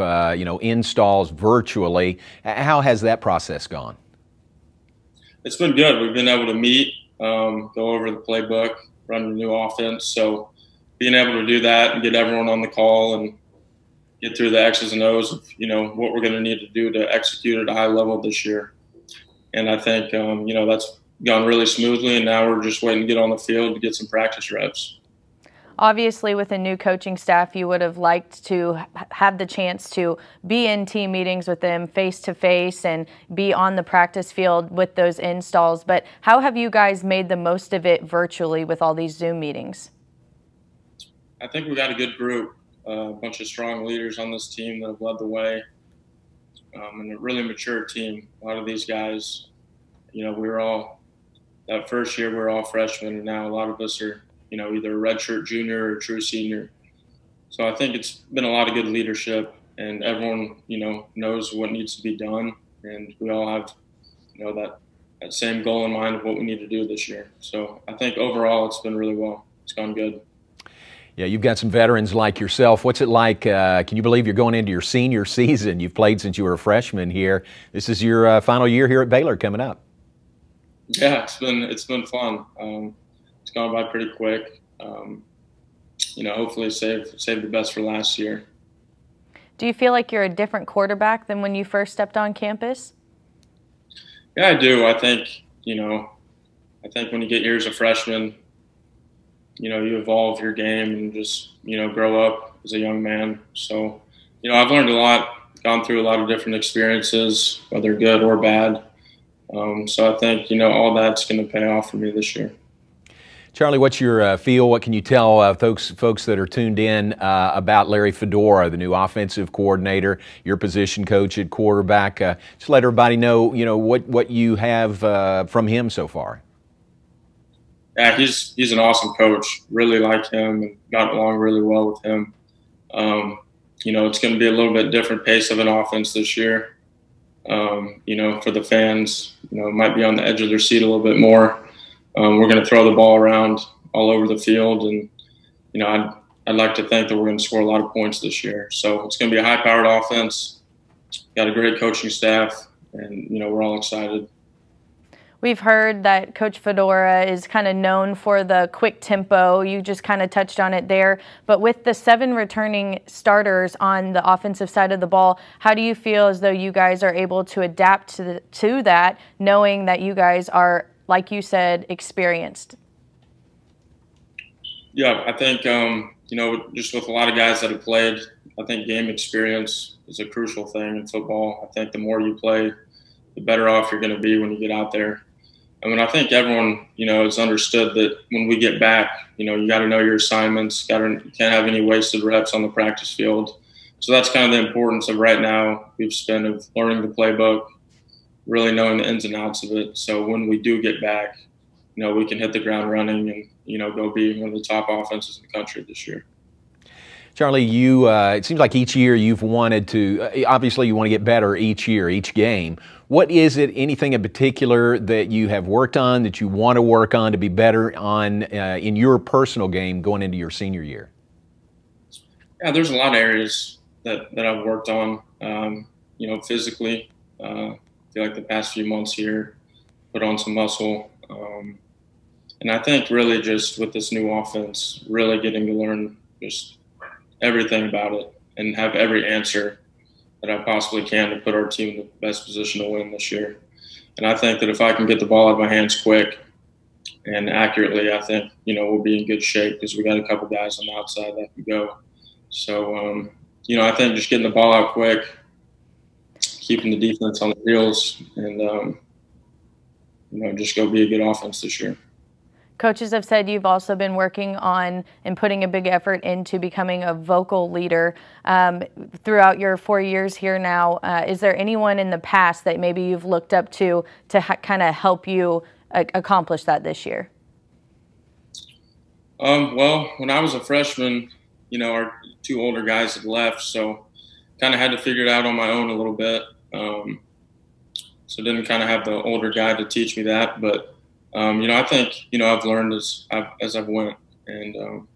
installs virtually. How has that process gone? It's been good. We've been able to meet, go over the playbook, run the new offense. So being able to do that and get everyone on the call and get through the X's and O's of, you know, what we're going to need to do to execute at a high level this year. And I think, you know, that's gone really smoothly, and now we're just waiting to get on the field to get some practice reps. Obviously, with a new coaching staff, you would have liked to have the chance to be in team meetings with them face-to-face and be on the practice field with those installs. But how have you guys made the most of it virtually with all these Zoom meetings? I think we got a good group, a bunch of strong leaders on this team that have led the way, and a really mature team. A lot of these guys, you know, that first year we were all freshmen, and now a lot of us are, you know, either a redshirt junior or true senior. So I think it's been a lot of good leadership, and everyone, you know, knows what needs to be done, and we all have, you know, that that same goal in mind of what we need to do this year. So I think overall it's been really well. It's gone good. Yeah, you've got some veterans like yourself. What's it like? Can you believe you're going into your senior season? You've played since you were a freshman here. This is your final year here at Baylor coming up. Yeah, it's been fun. It's gone by pretty quick. You know, hopefully save the best for last year. Do you feel like you're a different quarterback than when you first stepped on campus? Yeah, I do. I think, you know, when you get here as a freshman, you know, you evolve your game and just, you know, grow up as a young man. So, you know, I've learned a lot, gone through a lot of different experiences, whether good or bad. So I think, you know, all that's going to pay off for me this year. Charlie, what's your feel? What can you tell folks that are tuned in about Larry Fedora, the new offensive coordinator, your position coach at quarterback? Just let everybody know, you know, what you have from him so far. Yeah, he's an awesome coach. Really like him and got along really well with him. You know, it's going to be a little bit different pace of an offense this year. You know, for the fans, you know, it might be on the edge of their seat a little bit more. We're going to throw the ball around all over the field, and you know, I'd like to think that we're going to score a lot of points this year. So it's going to be a high-powered offense. Got a great coaching staff, and you know, we're all excited. We've heard that Coach Fedora is kind of known for the quick tempo. You just kind of touched on it there. But with the 7 returning starters on the offensive side of the ball, how do you feel as though you guys are able to adapt to that, knowing that you guys are, like you said, experienced? Yeah, I think, you know, just with a lot of guys that have played, I think game experience is a crucial thing in football. I think the more you play, the better off you're going to be when you get out there. I mean, I think everyone, you know, has understood that when we get back, you know, you got to know your assignments, you can't have any wasted reps on the practice field. So that's kind of the importance of right now we've spent of learning the playbook, really knowing the ins and outs of it. So when we do get back, you know, we can hit the ground running and, you know, go be one of the top offenses in the country this year. Charlie, it seems like each year you've wanted to, obviously you want to get better each year, each game. What is it, anything in particular that you have worked on, that you want to work on to be better on in your personal game going into your senior year? Yeah, there's a lot of areas that I've worked on, you know, physically. I feel like the past few months here, put on some muscle. And I think really just with this new offense, really getting to learn just everything about it and have every answer that I possibly can to put our team in the best position to win this year. And I think that if I can get the ball out of my hands quick and accurately, I think, you know, we'll be in good shape because we got a couple guys on the outside that can go. So, you know, I think just getting the ball out quick, keeping the defense on the heels, and, you know, just go be a good offense this year. Coaches have said you've also been working on and putting a big effort into becoming a vocal leader throughout your 4 years here now. Is there anyone in the past that maybe you've looked up to kind of help you accomplish that this year? Well, when I was a freshman, you know, our 2 older guys had left, so kind of had to figure it out on my own a little bit. So didn't kind of have the older guy to teach me that, but you know, I think, you know, I've learned as I've went, and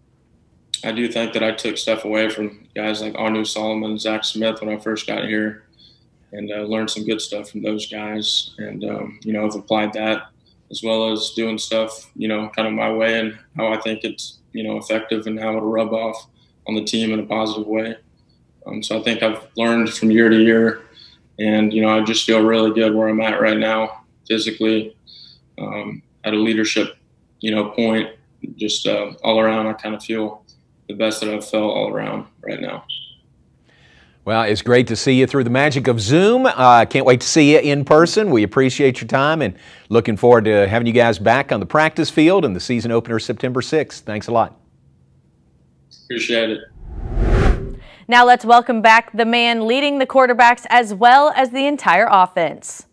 I do think that I took stuff away from guys like Salomon and Zach Smith when I first got here, and learned some good stuff from those guys, and you know, I've applied that as well as doing stuff, you know, kind of my way and how I think it's, you know, effective and how it'll rub off on the team in a positive way. So I think I've learned from year to year, and you know, I just feel really good where I'm at right now, physically. At a leadership, you know, point, just all around, I kind of feel the best that I've felt all around right now. Well, it's great to see you through the magic of Zoom. Can't wait to see you in person. We appreciate your time and looking forward to having you guys back on the practice field and the season opener September 6th. Thanks a lot. Appreciate it. Now let's welcome back the man leading the quarterbacks as well as the entire offense.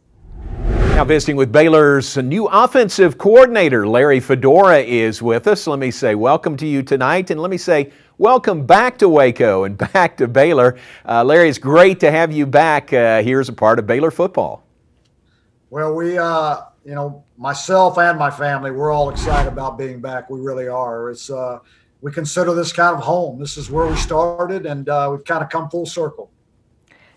Now visiting with Baylor's new offensive coordinator, Larry Fedora, is with us. Let me say welcome to you tonight, and let me say welcome back to Waco and back to Baylor. Larry, it's great to have you back here as a part of Baylor football. Well, you know, myself and my family, we're all excited about being back. We really are. We consider this kind of home. This is where we started, and we've kind of come full circle.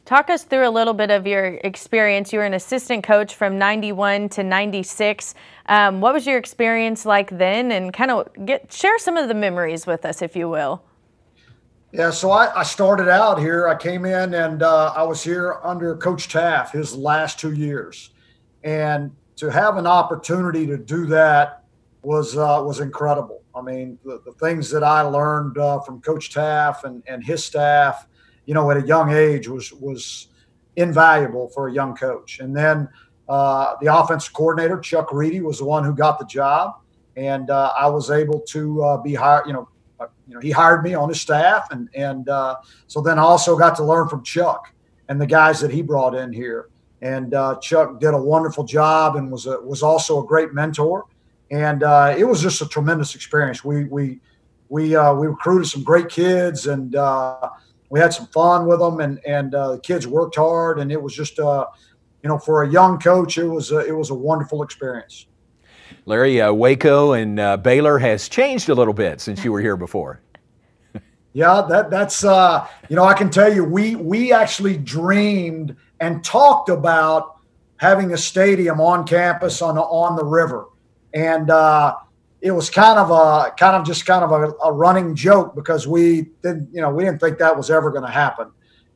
Talk us through a little bit of your experience. You were an assistant coach from 91 to 96. What was your experience like then? And kind of share some of the memories with us, if you will. Yeah, so I started out here. I came in and I was here under Coach Taft his last 2 years. And to have an opportunity to do that was incredible. I mean, the things that I learned from Coach Taft and his staff, you know, at a young age was invaluable for a young coach. And then the offensive coordinator, Chuck Reedy, was the one who got the job. And I was able to be hired, he hired me on his staff. And so then I also got to learn from Chuck and the guys that he brought in here. And Chuck did a wonderful job and was also a great mentor. And it was just a tremendous experience. We recruited some great kids, and we had some fun with them, and the kids worked hard, and it was just, for a young coach, it was a wonderful experience. Larry, Waco and Baylor has changed a little bit since you were here before. Yeah, that's I can tell you, we actually dreamed and talked about having a stadium on campus on the river, and it was kind of a running joke because we didn't think that was ever going to happen.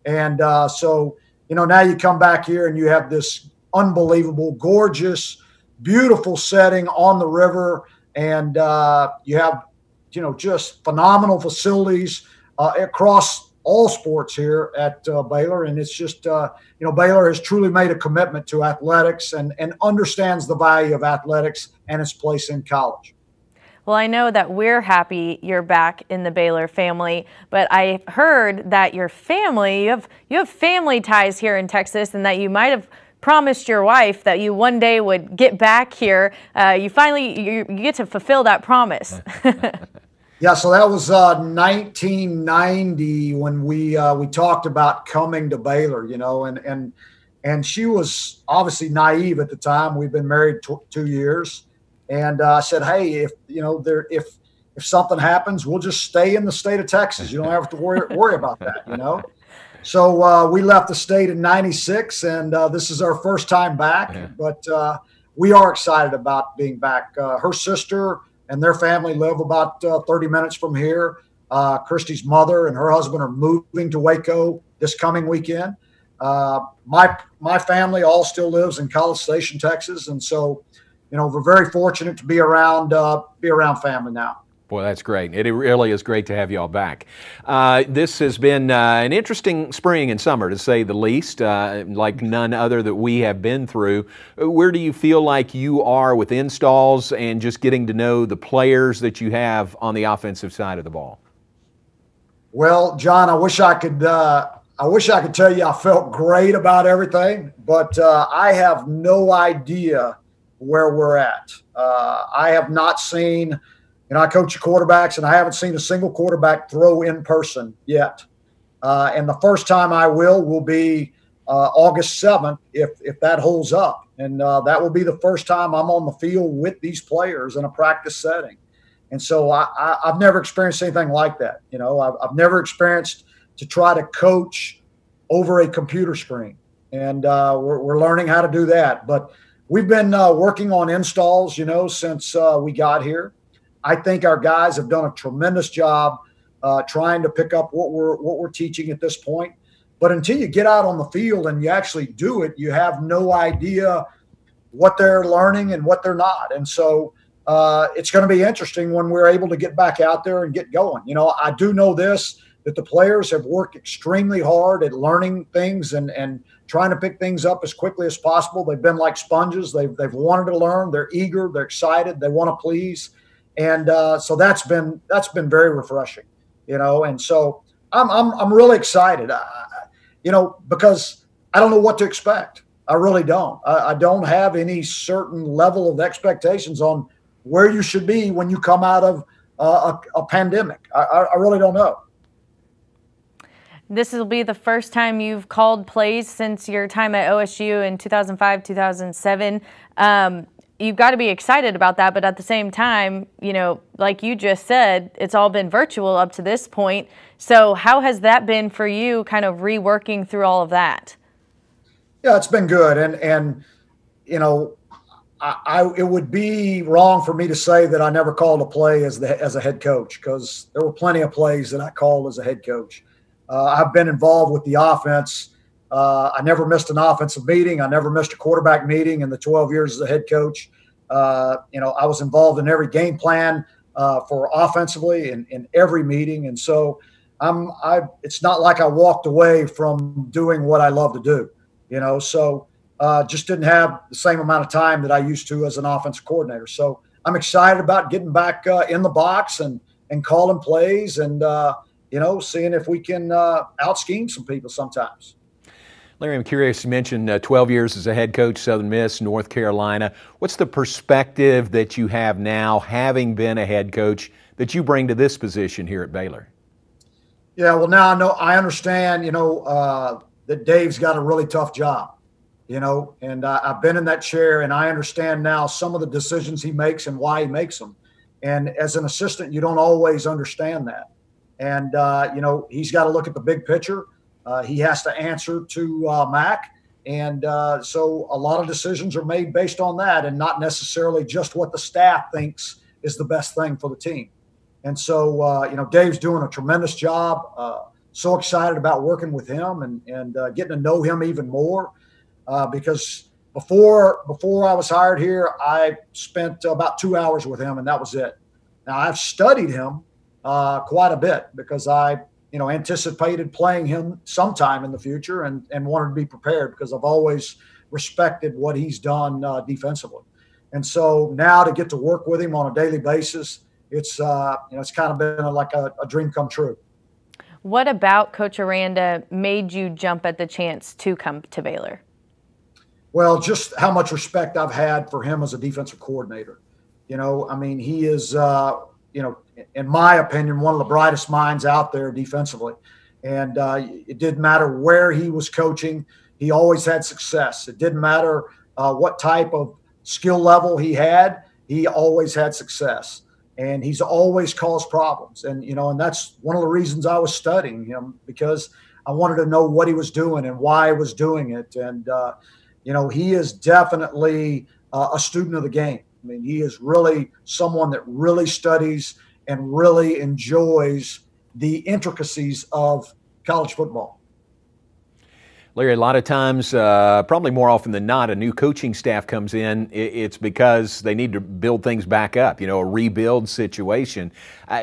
And so now you come back here and you have this unbelievable, gorgeous, beautiful setting on the river, and you have just phenomenal facilities across all sports here at Baylor. And it's just Baylor has truly made a commitment to athletics and understands the value of athletics and its place in college. Well, I know that we're happy you're back in the Baylor family, but I heard that your family, you have family ties here in Texas, and that you might have promised your wife that you one day would get back here. You get to fulfill that promise. Yeah, so that was 1990 when we talked about coming to Baylor, and she was obviously naive at the time. We've been married 2 years. And I said, hey, if something happens, we'll just stay in the state of Texas. You don't have to worry about that, So we left the state in 96, and this is our first time back. Yeah. But we are excited about being back. Her sister and their family live about 30 minutes from here. Christy's mother and her husband are moving to Waco this coming weekend. My family all still lives in College Station, Texas, and so we're very fortunate to be around family now. Boy, that's great. It really is great to have you all back. This has been an interesting spring and summer, to say the least, like none other that we have been through. Where do you feel like you are with installs and just getting to know the players that you have on the offensive side of the ball? Well, John, I wish I could tell you I felt great about everything, but I have no idea where we're at. I have not seen, I coach quarterbacks, and I haven't seen a single quarterback throw in person yet. And the first time I will be August 7th, if that holds up. And that will be the first time I'm on the field with these players in a practice setting. And so I've never experienced anything like that. I've never experienced to try to coach over a computer screen. And we're learning how to do that. But we've been working on installs, since we got here. I think our guys have done a tremendous job trying to pick up what we're teaching at this point. But until you get out on the field and you actually do it, you have no idea what they're learning and what they're not. And so it's going to be interesting when we're able to get back out there and get going. I do know this, that the players have worked extremely hard at learning things and trying to pick things up as quickly as possible. They've been like sponges. They've wanted to learn. They're eager. They're excited. They want to please. And so that's been very refreshing, And so I'm really excited, because I don't know what to expect. I really don't. I don't have any certain level of expectations on where you should be when you come out of a pandemic. I really don't know. This will be the first time you've called plays since your time at OSU in 2005, 2007. you've got to be excited about that. But at the same time, you know, like you just said, it's all been virtual up to this point. So how has that been for you, kind of reworking through all of that? Yeah, it's been good. And you know, it would be wrong for me to say that I never called a play as a head coach, because there were plenty of plays that I called as a head coach. I've been involved with the offense. I never missed an offensive meeting. I never missed a quarterback meeting in the 12 years as a head coach. You know, I was involved in every game plan for offensively in every meeting. And so it's not like I walked away from doing what I love to do, you know, so just didn't have the same amount of time that I used to as an offensive coordinator. So I'm excited about getting back in the box and calling plays and, you know, seeing if we can out-scheme some people sometimes. Larry, I'm curious, you mentioned 12 years as a head coach, Southern Miss, North Carolina. What's the perspective that you have now, having been a head coach, that you bring to this position here at Baylor? Yeah, well, now I understand, you know, that Dave's got a really tough job, you know, and I've been in that chair, and I understand now some of the decisions he makes and why he makes them. And as an assistant, you don't always understand that. And, you know, he's got to look at the big picture. He has to answer to Mac. And so a lot of decisions are made based on that and not necessarily just what the staff thinks is the best thing for the team. And so, you know, Dave's doing a tremendous job. So excited about working with him and getting to know him even more because before I was hired here, I spent about 2 hours with him, and that was it. Now, I've studied him quite a bit because I, you know, anticipated playing him sometime in the future and wanted to be prepared because I've always respected what he's done defensively. And so now to get to work with him on a daily basis, it's, you know, it's kind of been like a dream come true. What about Coach Aranda made you jump at the chance to come to Baylor? Well, just how much respect I've had for him as a defensive coordinator. You know, I mean, he is, you know, in my opinion, one of the brightest minds out there defensively. And it didn't matter where he was coaching. He always had success. It didn't matter what type of skill level he had. He always had success. And he's always caused problems. And, you know, and that's one of the reasons I was studying him, because I wanted to know what he was doing and why he was doing it. And, you know, he is definitely a student of the game. I mean, he is really someone that really studies and really enjoys the intricacies of college football. Larry, a lot of times, probably more often than not, a new coaching staff comes in, it's because they need to build things back up, you know, a rebuild situation.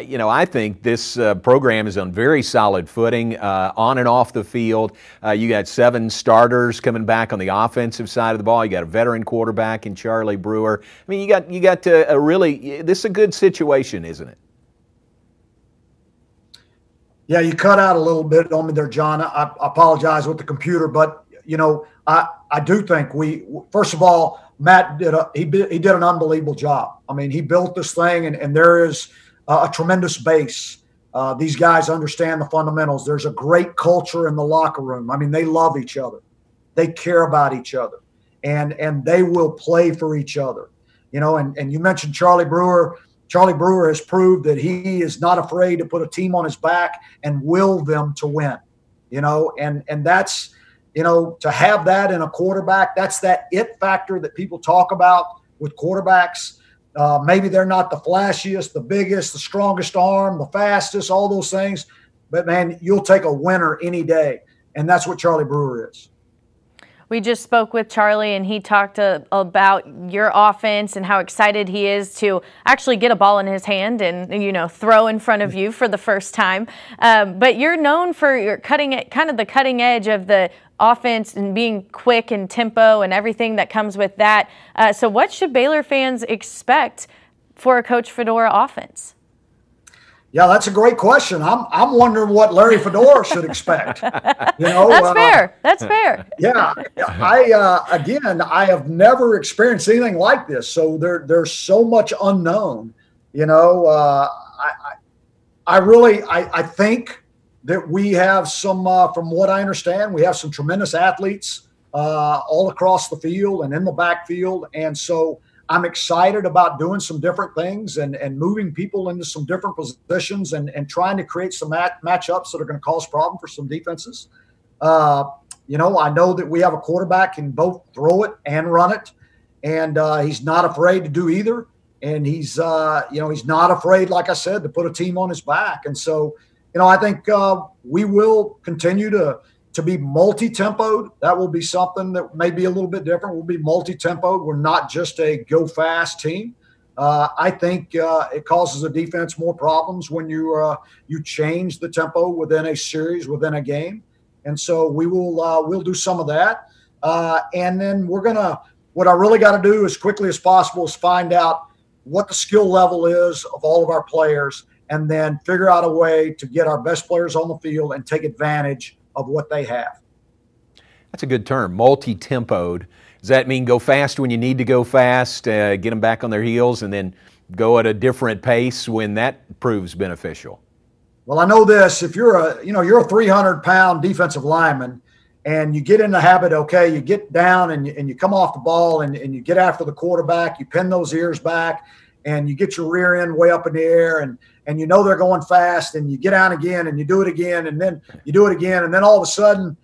You know, I think this program is on very solid footing on and off the field. You got 7 starters coming back on the offensive side of the ball. You got a veteran quarterback in Charlie Brewer. I mean, you got a really, this is a good situation, isn't it? Yeah, you cut out a little bit on me there, John. I apologize with the computer, but, you know, I do think first of all, Matt did an unbelievable job. I mean, he built this thing, and there is a tremendous base. These guys understand the fundamentals. There's a great culture in the locker room. I mean, they love each other. They care about each other, and they will play for each other. You know, and you mentioned Charlie Brewer. Charlie Brewer has proved that he is not afraid to put a team on his back and will them to win, you know, and that's, you know, to have that in a quarterback, that's that it factor that people talk about with quarterbacks. Maybe they're not the flashiest, the biggest, the strongest arm, the fastest, all those things, but man, you'll take a winner any day. And that's what Charlie Brewer is. We just spoke with Charlie, and he talked about your offense and how excited he is to actually get a ball in his hand and, you know, throw in front of you for the first time. But you're known for your cutting edge of the offense and being quick and tempo and everything that comes with that. So what should Baylor fans expect for a Coach Fedora offense? Yeah, that's a great question. I'm wondering what Larry Fedora should expect. You know, that's fair. That's fair. Yeah, I have never experienced anything like this. So there's so much unknown. You know, I think that we have some, from what I understand, we have some tremendous athletes all across the field and in the backfield, and so I'm excited about doing some different things and moving people into some different positions and trying to create some matchups that are going to cause problem for some defenses. You know, I know that we have a quarterback can both throw it and run it, and he's not afraid to do either. And he's, you know, he's not afraid, like I said, to put a team on his back. And so, you know, I think we will continue to be multi-tempoed. That will be something that may be a little bit different. We'll be multi-tempoed. We're not just a go-fast team. I think it causes a defense more problems when you change the tempo within a series, within a game. And so we will we'll do some of that. And then what I really got to do as quickly as possible is find out what the skill level is of all of our players, and then figure out a way to get our best players on the field and take advantage of what they have. That's a good term, multi-tempoed. Does that mean go fast when you need to go fast, get them back on their heels, and then go at a different pace when that proves beneficial? Well, I know this. If you're a 300-pound defensive lineman and you get in the habit, okay, you get down and you come off the ball and you get after the quarterback, you pin those ears back and you get your rear end way up in the air and you know they're going fast and you get down again and you do it again and then you do it again and then all of a sudden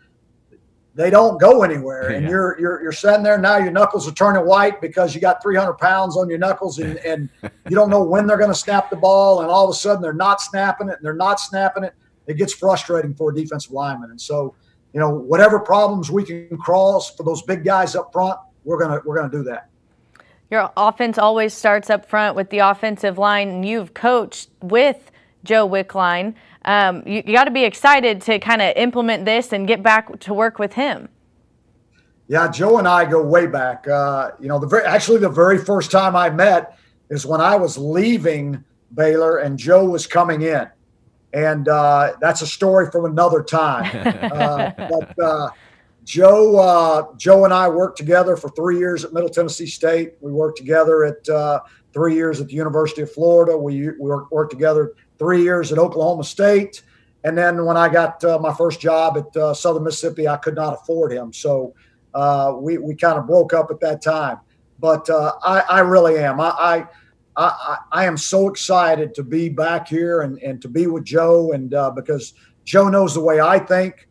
they don't go anywhere. And you're sitting there now, your knuckles are turning white because you got 300 pounds on your knuckles and you don't know when they're going to snap the ball, and all of a sudden they're not snapping it and they're not snapping it. It gets frustrating for a defensive lineman. And so, you know, whatever problems we can cross for those big guys up front, we're gonna do that. Your offense always starts up front with the offensive line, and you've coached with Joe Wickline. You got to be excited to kind of implement this and get back to work with him. Yeah, Joe and I go way back. You know, the very first time I met is when I was leaving Baylor and Joe was coming in. And that's a story from another time. But Joe and I worked together for 3 years at Middle Tennessee State. We worked together at 3 years at the University of Florida. We worked together 3 years at Oklahoma State. And then when I got my first job at Southern Mississippi, I could not afford him. So we kind of broke up at that time. But I really am. I am so excited to be back here and to be with Joe, and because Joe knows the way I think.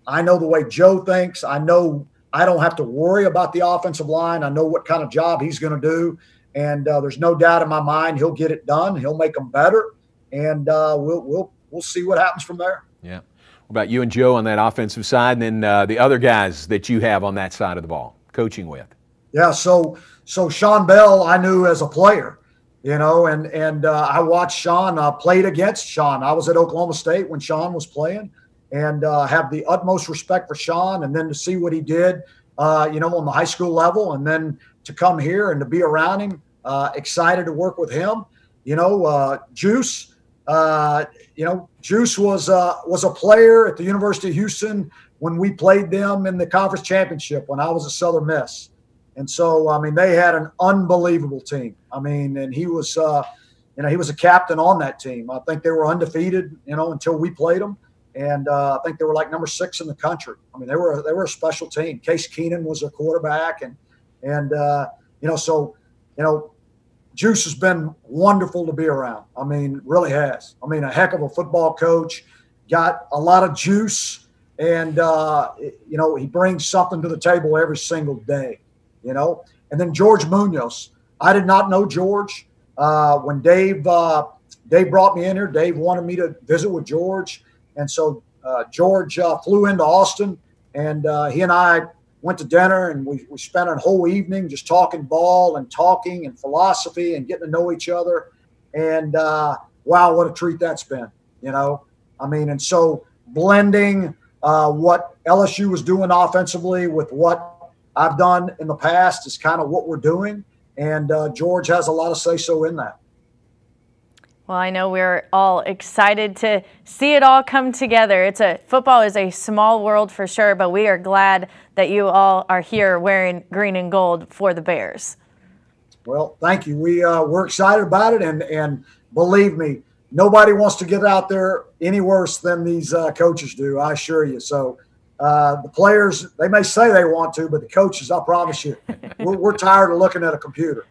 I know the way Joe thinks. I know I don't have to worry about the offensive line. I know what kind of job he's going to do, and there's no doubt in my mind he'll get it done. He'll make them better, and we'll see what happens from there. Yeah. What about you and Joe on that offensive side, and then the other guys that you have on that side of the ball coaching with? Yeah, so Sean Bell I knew as a player, you know, and I watched Sean, played against Sean. I was at Oklahoma State when Sean was playing, and have the utmost respect for Sean, and then to see what he did, you know, on the high school level, and then to come here and to be around him, excited to work with him. You know, Juice, you know, Juice was a player at the University of Houston when we played them in the conference championship when I was at Southern Miss. And so, I mean, they had an unbelievable team. I mean, and he was, you know, he was a captain on that team. I think they were undefeated, you know, until we played them. And I think they were like number 6 in the country. I mean, they were a special team. Case Keenan was their quarterback, and you know, so you know, Juice has been wonderful to be around. I mean, really has. I mean, a heck of a football coach. Got a lot of juice, and you know, he brings something to the table every single day. You know, and then George Munoz. I did not know George when Dave brought me in here. Dave wanted me to visit with George. And so George flew into Austin, and he and I went to dinner, and we spent a whole evening just talking ball and talking and philosophy and getting to know each other. And wow, what a treat that's been, you know. I mean, and so blending what LSU was doing offensively with what I've done in the past is kind of what we're doing. And George has a lot of say-so in that. Well, I know we're all excited to see it all come together. Football is a small world for sure, but we are glad that you all are here wearing green and gold for the Bears. Well, thank you. We're excited about it, and believe me, nobody wants to get out there any worse than these coaches do, I assure you. So, The players, they may say they want to, but the coaches, I promise you, we're tired of looking at a computer.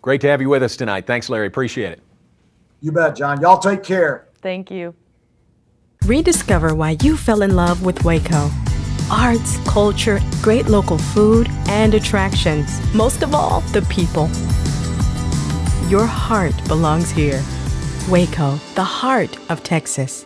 Great to have you with us tonight. Thanks, Larry. Appreciate it. You bet, John. Y'all take care. Thank you. Rediscover why you fell in love with Waco. Arts, culture, great local food, and attractions. Most of all, the people. Your heart belongs here. Waco, the heart of Texas.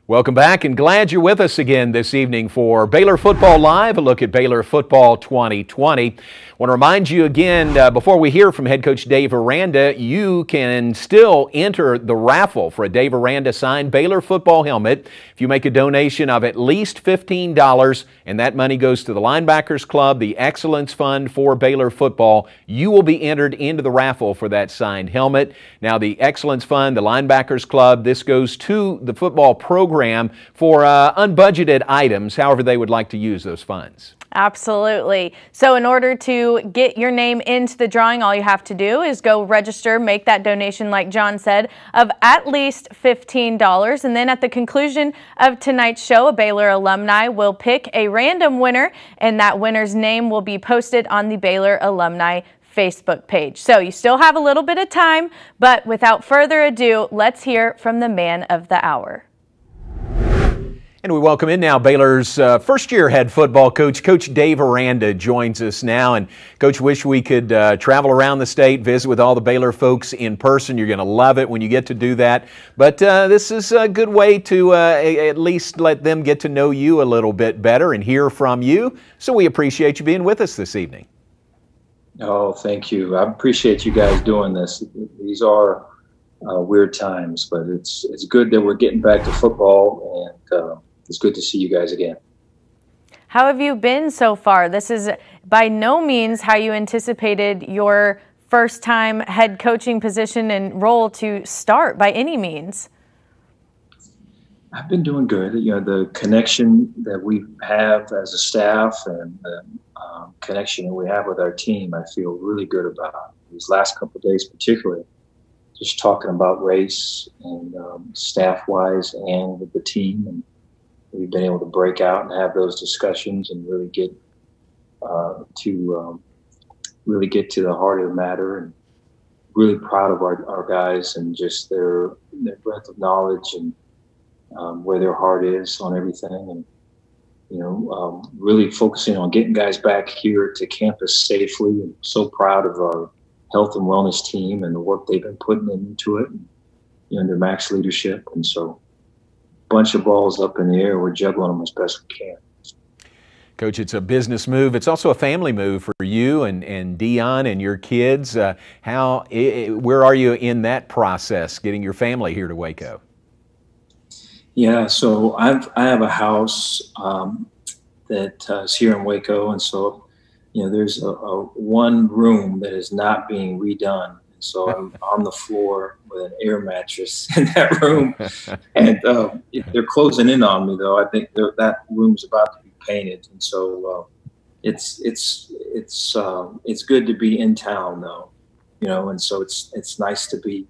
Welcome back, and glad you're with us again this evening for Baylor Football Live, a look at Baylor Football 2020. I want to remind you again, before we hear from head coach Dave Aranda, you can still enter the raffle for a Dave Aranda signed Baylor football helmet if you make a donation of at least $15, and that money goes to the Linebackers Club, the Excellence Fund for Baylor football. You will be entered into the raffle for that signed helmet. Now, the Excellence Fund, the Linebackers Club, this goes to the football program for unbudgeted items, however they would like to use those funds. Absolutely. So in order to get your name into the drawing, all you have to do is go register, make that donation, like John said, of at least $15. And then at the conclusion of tonight's show, a Baylor alumni will pick a random winner, and that winner's name will be posted on the Baylor Alumni Facebook page. So you still have a little bit of time, but without further ado, let's hear from the man of the hour. And we welcome in now Baylor's first-year head football coach, Coach Dave Aranda, joins us now. And Coach, wish we could travel around the state, visit with all the Baylor folks in person. You're going to love it when you get to do that. But this is a good way to at least let them get to know you a little bit better and hear from you. So we appreciate you being with us this evening. Oh, thank you. I appreciate you guys doing this. These are weird times, but it's good that we're getting back to football, and it's good to see you guys again. How have you been so far? This is by no means how you anticipated your first-time head coaching position and role to start by any means. I've been doing good. You know, the connection that we have as a staff and the connection that we have with our team, I feel really good about. These last couple of days particularly, just talking about race and staff-wise and with the team, and we've been able to break out and have those discussions and really get to the heart of the matter. And really proud of our guys and just their breadth of knowledge and where their heart is on everything. And really focusing on getting guys back here to campus safely. And so proud of our health and wellness team and the work they've been putting into it, and, under Mac's leadership. And so, bunch of balls up in the air. We're juggling them as best we can. Coach, it's a business move. It's also a family move for you and Dion and your kids. Where are you in that process, getting your family here to Waco? Yeah, so I have a house that is here in Waco, and so there's a one room that is not being redone. So I'm on the floor with an air mattress in that room, and they're closing in on me though. I think that room's about to be painted, and so it's good to be in town though, and so it's nice to be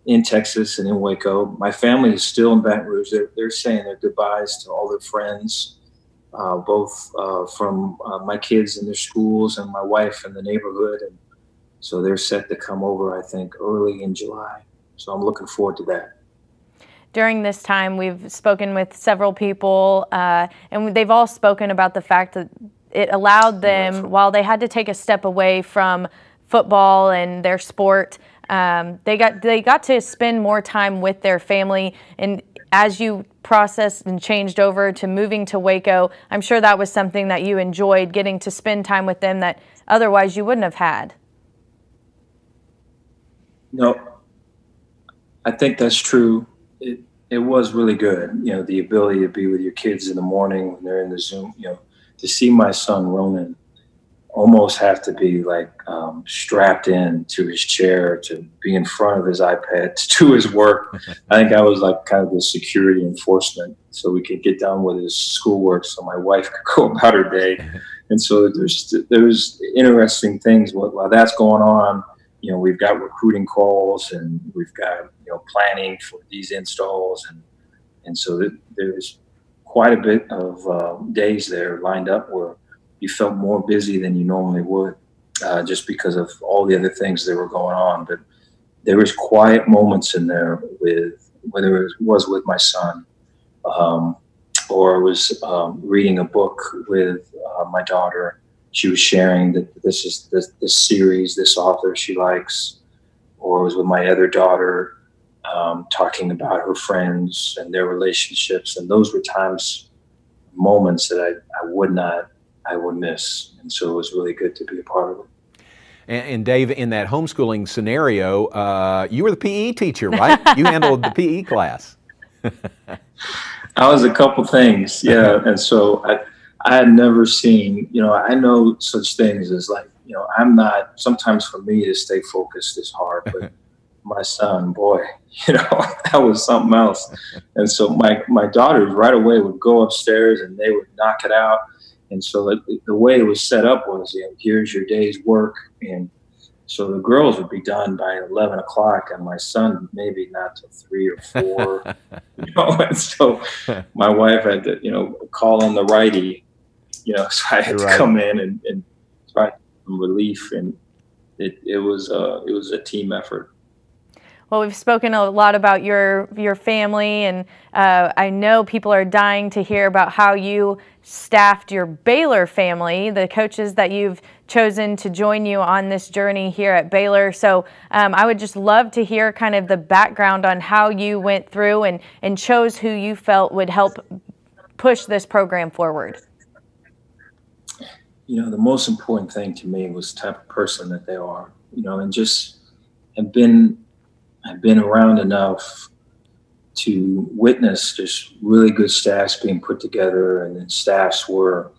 in Texas and in Waco. My family is still in Baton Rouge. They're saying their goodbyes to all their friends, both from my kids and their schools and my wife in the neighborhood, and so they're set to come over, I think, early in July. So I'm looking forward to that. During this time, we've spoken with several people, and they've all spoken about the fact that it allowed them, while they had to take a step away from football and their sport, they got to spend more time with their family. And as you processed and changed over to moving to Waco, I'm sure that was something that you enjoyed, getting to spend time with them that otherwise you wouldn't have had. No, I think that's true. It was really good, the ability to be with your kids in the morning when they're in the Zoom, to see my son Ronan almost have to be like strapped in to his chair, to be in front of his iPad, to do his work. I think I was like kind of the security enforcement so we could get done with his schoolwork so my wife could go about her day. And so there's interesting things while that's going on. We've got recruiting calls and we've got, planning for these installs. And so there's quite a bit of days there lined up where you felt more busy than you normally would, just because of all the other things that were going on. But there was quiet moments in there with, whether it was with my son, or I was reading a book with my daughter. She was sharing that this series, this author she likes, or I was with my other daughter talking about her friends and their relationships. And those were moments that I would miss. And so it was really good to be a part of it. And Dave, in that homeschooling scenario, you were the PE teacher, right? You handled the PE class. I was a couple things, yeah. And so I had never seen, I know such things as like, sometimes for me to stay focused is hard, but my son, boy, that was something else. And so my daughters right away would go upstairs and they would knock it out. And so the way it was set up was, here's your day's work. And so the girls would be done by 11 o'clock and my son maybe not till 3 or 4. And so my wife had to, call on the righty, so I had to come in and try some relief. And it was a team effort. Well, we've spoken a lot about your family, and I know people are dying to hear about how you staffed your Baylor family, the coaches that you've chosen to join you on this journey here at Baylor. So I would just love to hear kind of the background on how you went through and chose who you felt would help push this program forward. The most important thing to me was the type of person that they are, and just have been around enough to witness just really good staffs being put together, and then staffs where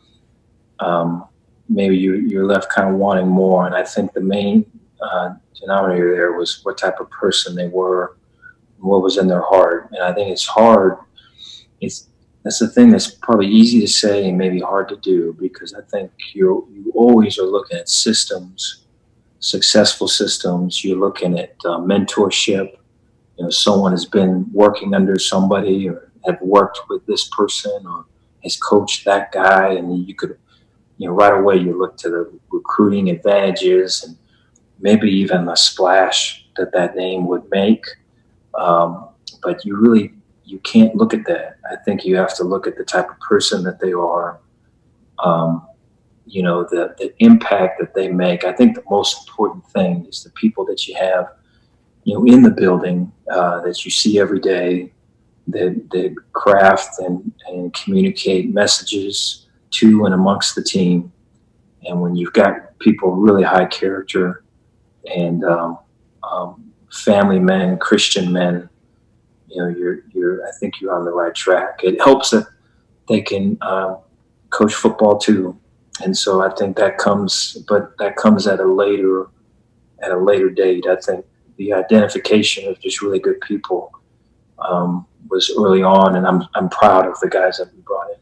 maybe you're left kind of wanting more. And I think the main denominator there was what type of person they were, and what was in their heart. And I think it's hard. That's the thing that's probably easy to say and maybe hard to do, because I think you always are looking at systems, successful systems. You're looking at mentorship. Someone has been working under somebody or have worked with this person or has coached that guy, and you could, right away you look to the recruiting advantages and maybe even the splash that name would make. But you can't look at that. I think you have to look at the type of person that they are. The impact that they make. I think the most important thing is the people that you have, in the building that you see every day, that craft and communicate messages to and amongst the team. And when you've got people really high character and family men, Christian men, I think you're on the right track. It helps that they can coach football too. And so I think that comes at a later date. I think the identification of just really good people was early on, and I'm proud of the guys that we brought in.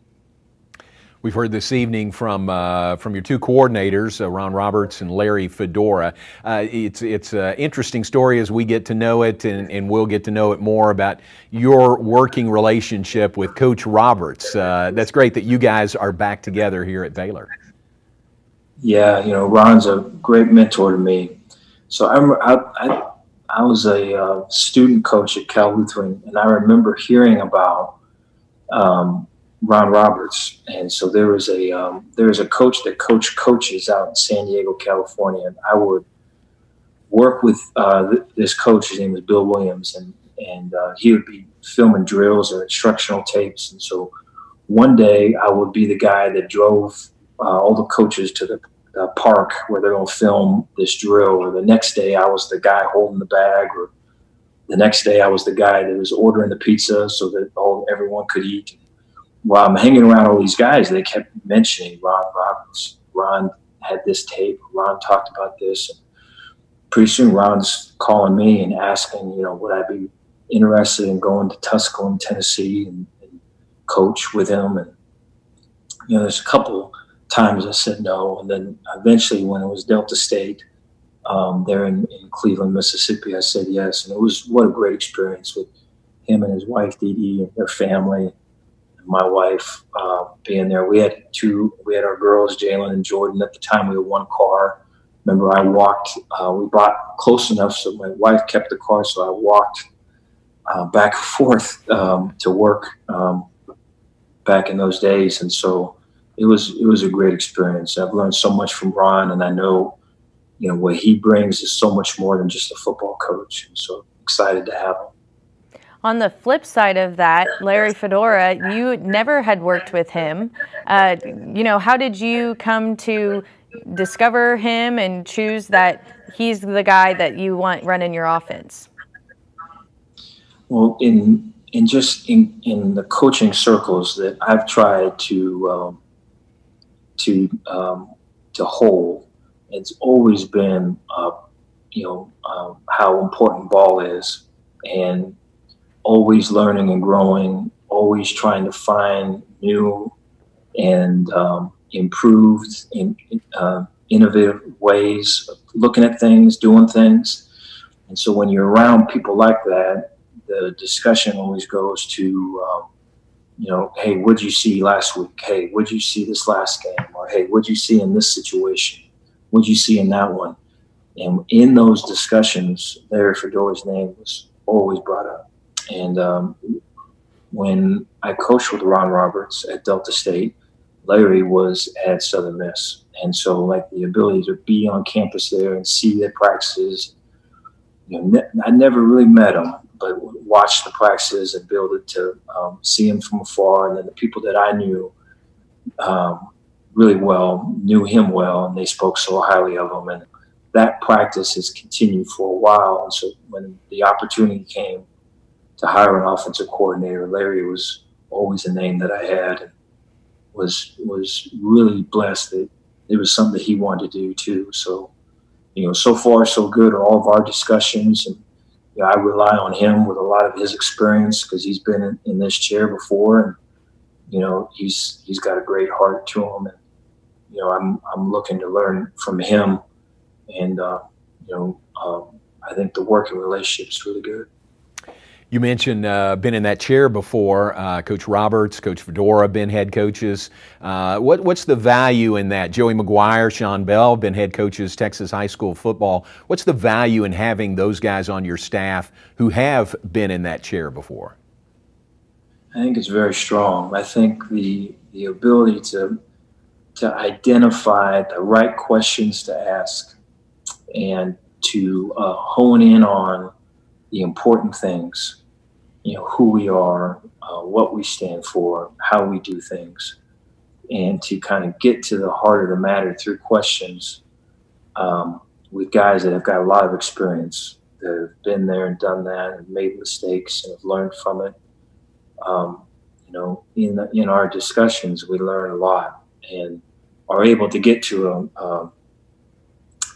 We've heard this evening from your two coordinators, Ron Roberts and Larry Fedora. It's an interesting story as we get to know it, and we'll get to know it more about your working relationship with Coach Roberts. That's great that you guys are back together here at Baylor. Yeah, Ron's a great mentor to me. So I was a student coach at Cal Lutheran, and I remember hearing about Ron Roberts. And so there was a coach that coached coaches out in San Diego, California. And I would work with this coach. His name was Bill Williams, and he would be filming drills or instructional tapes. And so one day I would be the guy that drove all the coaches to the park where they're going to film this drill, or the next day I was the guy holding the bag, or the next day I was the guy that was ordering the pizza so that everyone could eat. While I'm hanging around all these guys, they kept mentioning Ron Roberts. Ron had this tape. Ron talked about this. And pretty soon Ron's calling me and asking, would I be interested in going to Tuscaloosa, Tennessee and coach with him. And, there's a couple times I said no. And then eventually when it was Delta State there in Cleveland, Mississippi, I said yes. And it was what a great experience with him and his wife, Dee Dee, and their family. I my wife being there. We had our girls, Jalen and Jordan. At the time, we had one car. Remember, I walked. We bought close enough so my wife kept the car, so I walked back and forth to work back in those days. And so it was a great experience. I've learned so much from Ron, and I know, you know, what he brings is so much more than just a football coach. And so excited to have him. On the flip side of that, Larry Fedora, you never had worked with him. You know, how did you come to discover him and choose that he's the guy that you want running your offense? Well, in the coaching circles that I've tried to hold, it's always been how important ball is, and always learning and growing, always trying to find new and improved, innovative ways of looking at things, doing things. And so when you're around people like that, the discussion always goes to, hey, what'd you see last week? Hey, what'd you see this last game? Or, hey, what'd you see in this situation? What'd you see in that one? And in those discussions, Larry Fedora's name was always brought up. And when I coached with Ron Roberts at Delta State, Larry was at Southern Miss. And so, like, the ability to be on campus there and see their practices, I never really met him, but watched the practices and be able to see him from afar. And then the people that I knew really well knew him well, and they spoke so highly of him. And that practice has continued for a while. And so when the opportunity came to hire an offensive coordinator, Larry was always a name that I had, and was really blessed that it was something that he wanted to do too. So, so far so good are all of our discussions, and I rely on him with a lot of his experience because he's been in this chair before, and he's got a great heart to him, and I'm looking to learn from him, and I think the working relationship is really good. You mentioned been in that chair before. Coach Roberts, Coach Fedora, been head coaches. What's the value in that? Joey McGuire, Sean Bell, been head coaches, Texas high school football. What's the value in having those guys on your staff who have been in that chair before? I think it's very strong. I think the ability to identify the right questions to ask and to hone in on the important things, who we are, what we stand for, how we do things, and to kind of get to the heart of the matter through questions with guys that have got a lot of experience, that have been there and done that and made mistakes and have learned from it. In our discussions, we learn a lot and are able to get to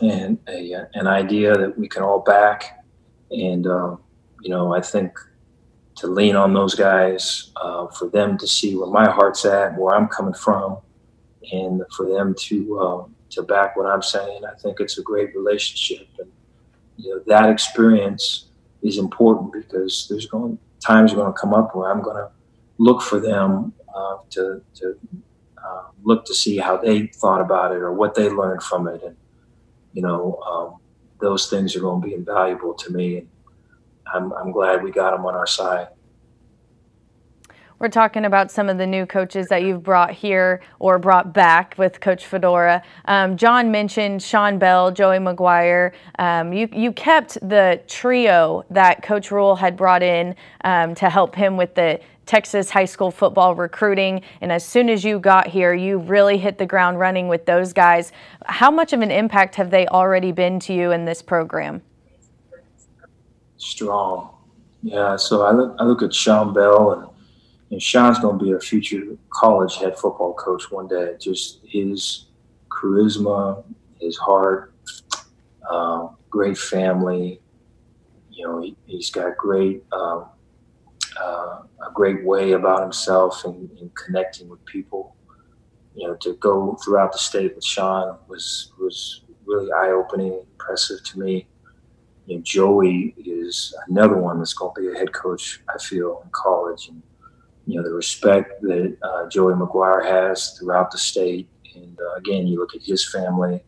an idea that we can all back. And, I think to lean on those guys, for them to see where my heart's at, where I'm coming from, and for them to back what I'm saying, I think it's a great relationship. And, that experience is important because times are going to come up where I'm going to look for them to look to see how they thought about it or what they learned from it. And, those things are going to be invaluable to me, and I'm glad we got them on our side. We're talking about some of the new coaches that you've brought here or brought back with Coach Fedora. John mentioned Sean Bell, Joey McGuire. You kept the trio that Coach Rule had brought in to help him with the Texas high school football recruiting, and as soon as you got here, you really hit the ground running with those guys. How much of an impact have they already been to you in this program? Strong. Yeah, so I look at Sean Bell, and Sean's going to be a future college head football coach one day. Just his charisma, his heart, great family. He's got a great way about himself and connecting with people. To go throughout the state with Sean was really eye-opening, impressive to me. Joey is another one that's going to be a head coach, I feel, in college. And the respect that Joey McGuire has throughout the state. And again, you look at his family.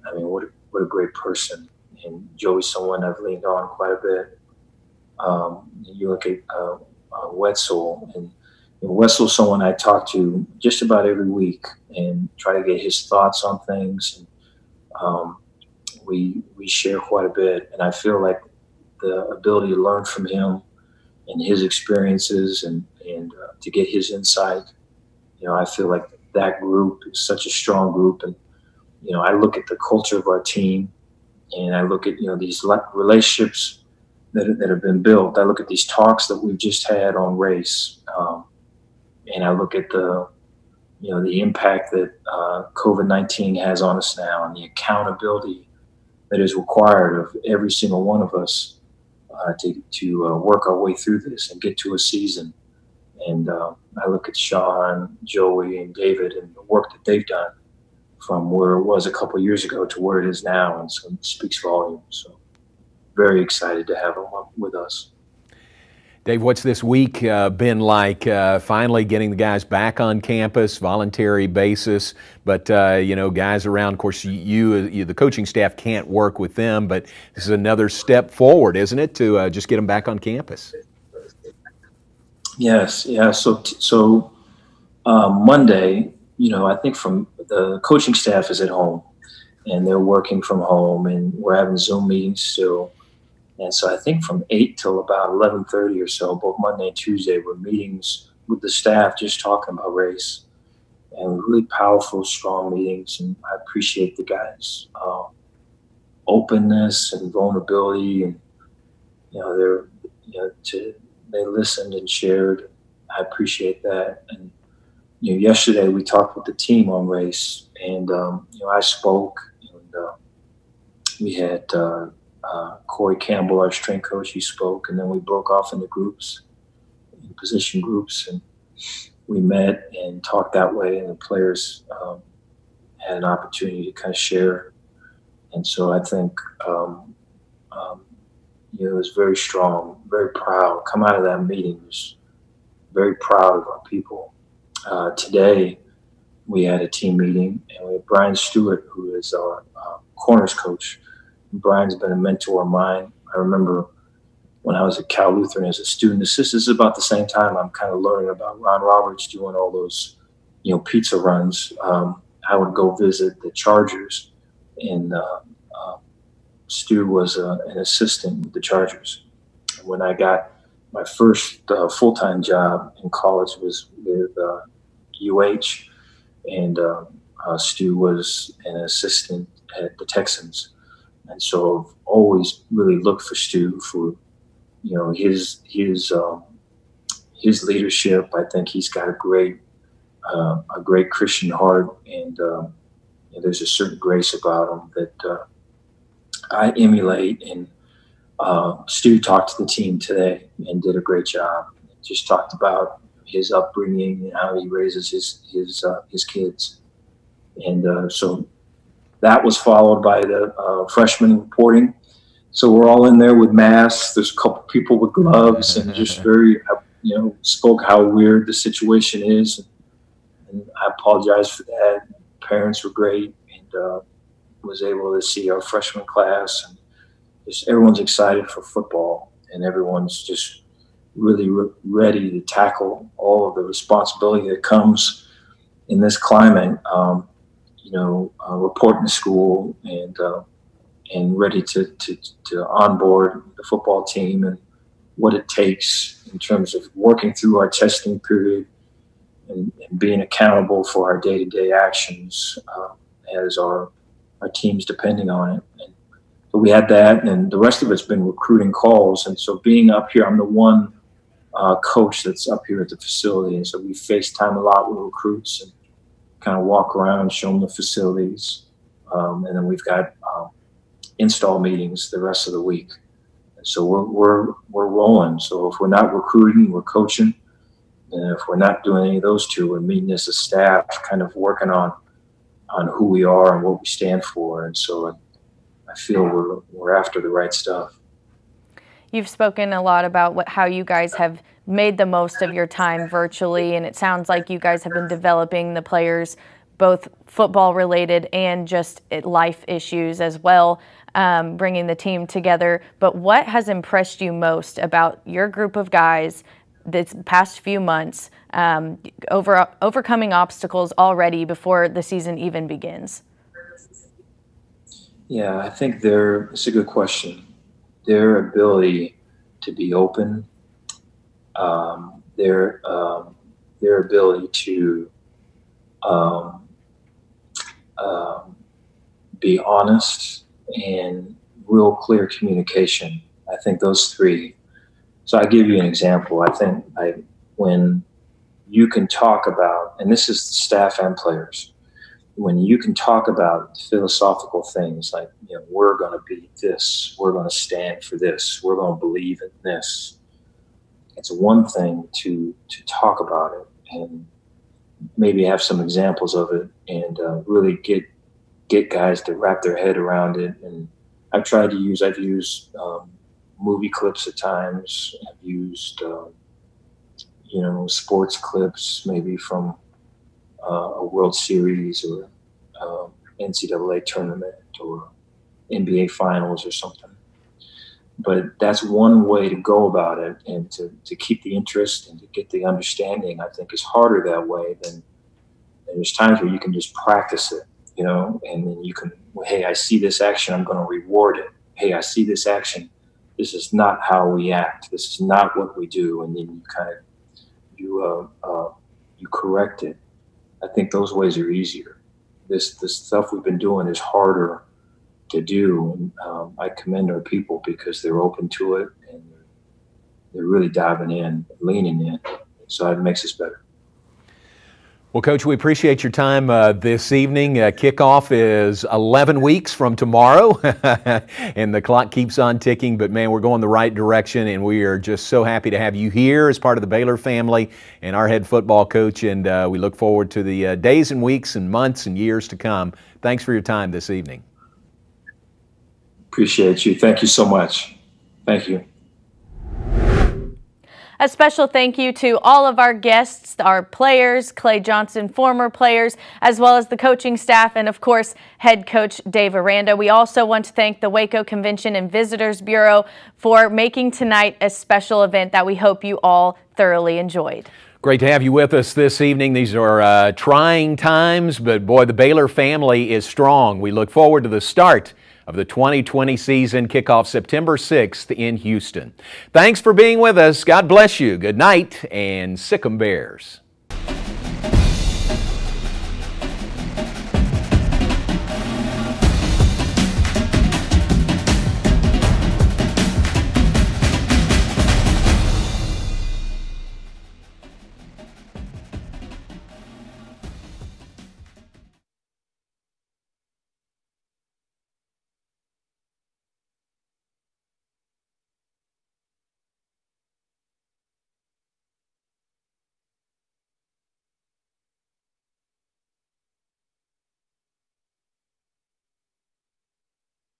I mean, what a great person. And Joey's someone I've leaned on quite a bit. You look at Wetzel, and Wetzel's someone I talk to just about every week and try to get his thoughts on things. And we share quite a bit, and I feel like the ability to learn from him and his experiences and to get his insight, I feel like that group is such a strong group. And I look at the culture of our team, and I look at these relationships that have been built. I look at these talks that we've just had on race, and I look at the impact that COVID-19 has on us now, and the accountability that is required of every single one of us to work our way through this and get to a season. And I look at Sean, Joey, and David and the work that they've done from where it was a couple of years ago to where it is now, and so it speaks volumes. So very excited to have them with us. Dave, what's this week been like, finally getting the guys back on campus, voluntary basis, but, guys around, of course, you, the coaching staff can't work with them, but this is another step forward, isn't it, to just get them back on campus? Yes, yeah. So Monday, I think from the coaching staff is at home, and they're working from home, and we're having Zoom meetings still. And so I think from 8 till about 11:30 or so, both Monday and Tuesday, were meetings with the staff just talking about race, and really powerful, strong meetings. And I appreciate the guys' openness and vulnerability, and they listened and shared. I appreciate that. And yesterday we talked with the team on race, and I spoke, and we had Corey Campbell, our strength coach, he spoke, and then we broke off into groups, in position groups, and we met and talked that way, and the players had an opportunity to kind of share. And so I think it was very strong, very proud. Come out of that meeting, was very proud of our people. Today we had a team meeting, and we had Brian Stewart, who is our corners coach. Brian's been a mentor of mine. I remember when I was at Cal Lutheran as a student assistant, this is about the same time I'm kind of learning about Ron Roberts doing all those, pizza runs. I would go visit the Chargers, and Stu was an assistant with the Chargers. And when I got my first full-time job in college was with UH, and Stu was an assistant at the Texans. And so I've always really looked for Stu for, his leadership. I think he's got a great Christian heart, and there's a certain grace about him that I emulate. And Stu talked to the team today and did a great job. Just talked about his upbringing and how he raises his kids, and so. That was followed by the freshman reporting. So we're all in there with masks. There's a couple people with gloves, and just very, spoke how weird the situation is. And I apologize for that. Parents were great, and was able to see our freshman class. And just everyone's excited for football, and everyone's just really ready to tackle all of the responsibility that comes in this climate. Reporting to school, and ready to onboard the football team, and what it takes in terms of working through our testing period and being accountable for our day-to-day actions as our team's depending on it. And so we had that, and the rest of it's been recruiting calls. And so being up here, I'm the one coach that's up here at the facility, and so we FaceTime a lot with recruits and kind of walk around, show them the facilities, and then we've got install meetings the rest of the week. And so we're rolling. So if we're not recruiting, we're coaching, and if we're not doing any of those two, we're meeting as a staff, kind of working on who we are and what we stand for. And so I feel we're after the right stuff. You've spoken a lot about how you guys have made the most of your time virtually, and it sounds like you guys have been developing the players, both football related and just life issues as well, bringing the team together. But what has impressed you most about your group of guys this past few months, overcoming obstacles already before the season even begins? Yeah, I think it's a good question. Their ability to be open, their ability to be honest and real clear communication. I think those three. So I give you an example. I think when you can talk about, and this is staff and players, when you can talk about philosophical things like, we're going to be this, we're going to stand for this, we're going to believe in this. It's one thing to talk about it and maybe have some examples of it and really get guys to wrap their head around it. And I've used movie clips at times. I've used sports clips, maybe from a World Series or NCAA tournament or NBA Finals or something. But that's one way to go about it, and to keep the interest and to get the understanding, I think, is harder that way than there's times where you can just practice it, and then you can, hey, I see this action, I'm going to reward it. Hey, I see this action. This is not how we act. This is not what we do. And then you correct it. I think those ways are easier. This stuff we've been doing is harder to do. And I commend our people because they're open to it and they're really diving in, leaning in. So it makes us better. Well, Coach, we appreciate your time this evening. Kickoff is 11 weeks from tomorrow, and the clock keeps on ticking. But, man, we're going the right direction, and we are just so happy to have you here as part of the Baylor family and our head football coach. And we look forward to the days and weeks and months and years to come. Thanks for your time this evening. Appreciate you. Thank you so much. Thank you. A special thank you to all of our guests, our players, Clay Johnson, former players, as well as the coaching staff, and of course, head coach Dave Aranda. We also want to thank the Waco Convention and Visitors Bureau for making tonight a special event that we hope you all thoroughly enjoyed. Great to have you with us this evening. These are trying times, but boy, the Baylor family is strong. We look forward to the start of the 2020 season, kickoff September 6th in Houston. Thanks for being with us. God bless you. Good night, and Sic 'em Bears.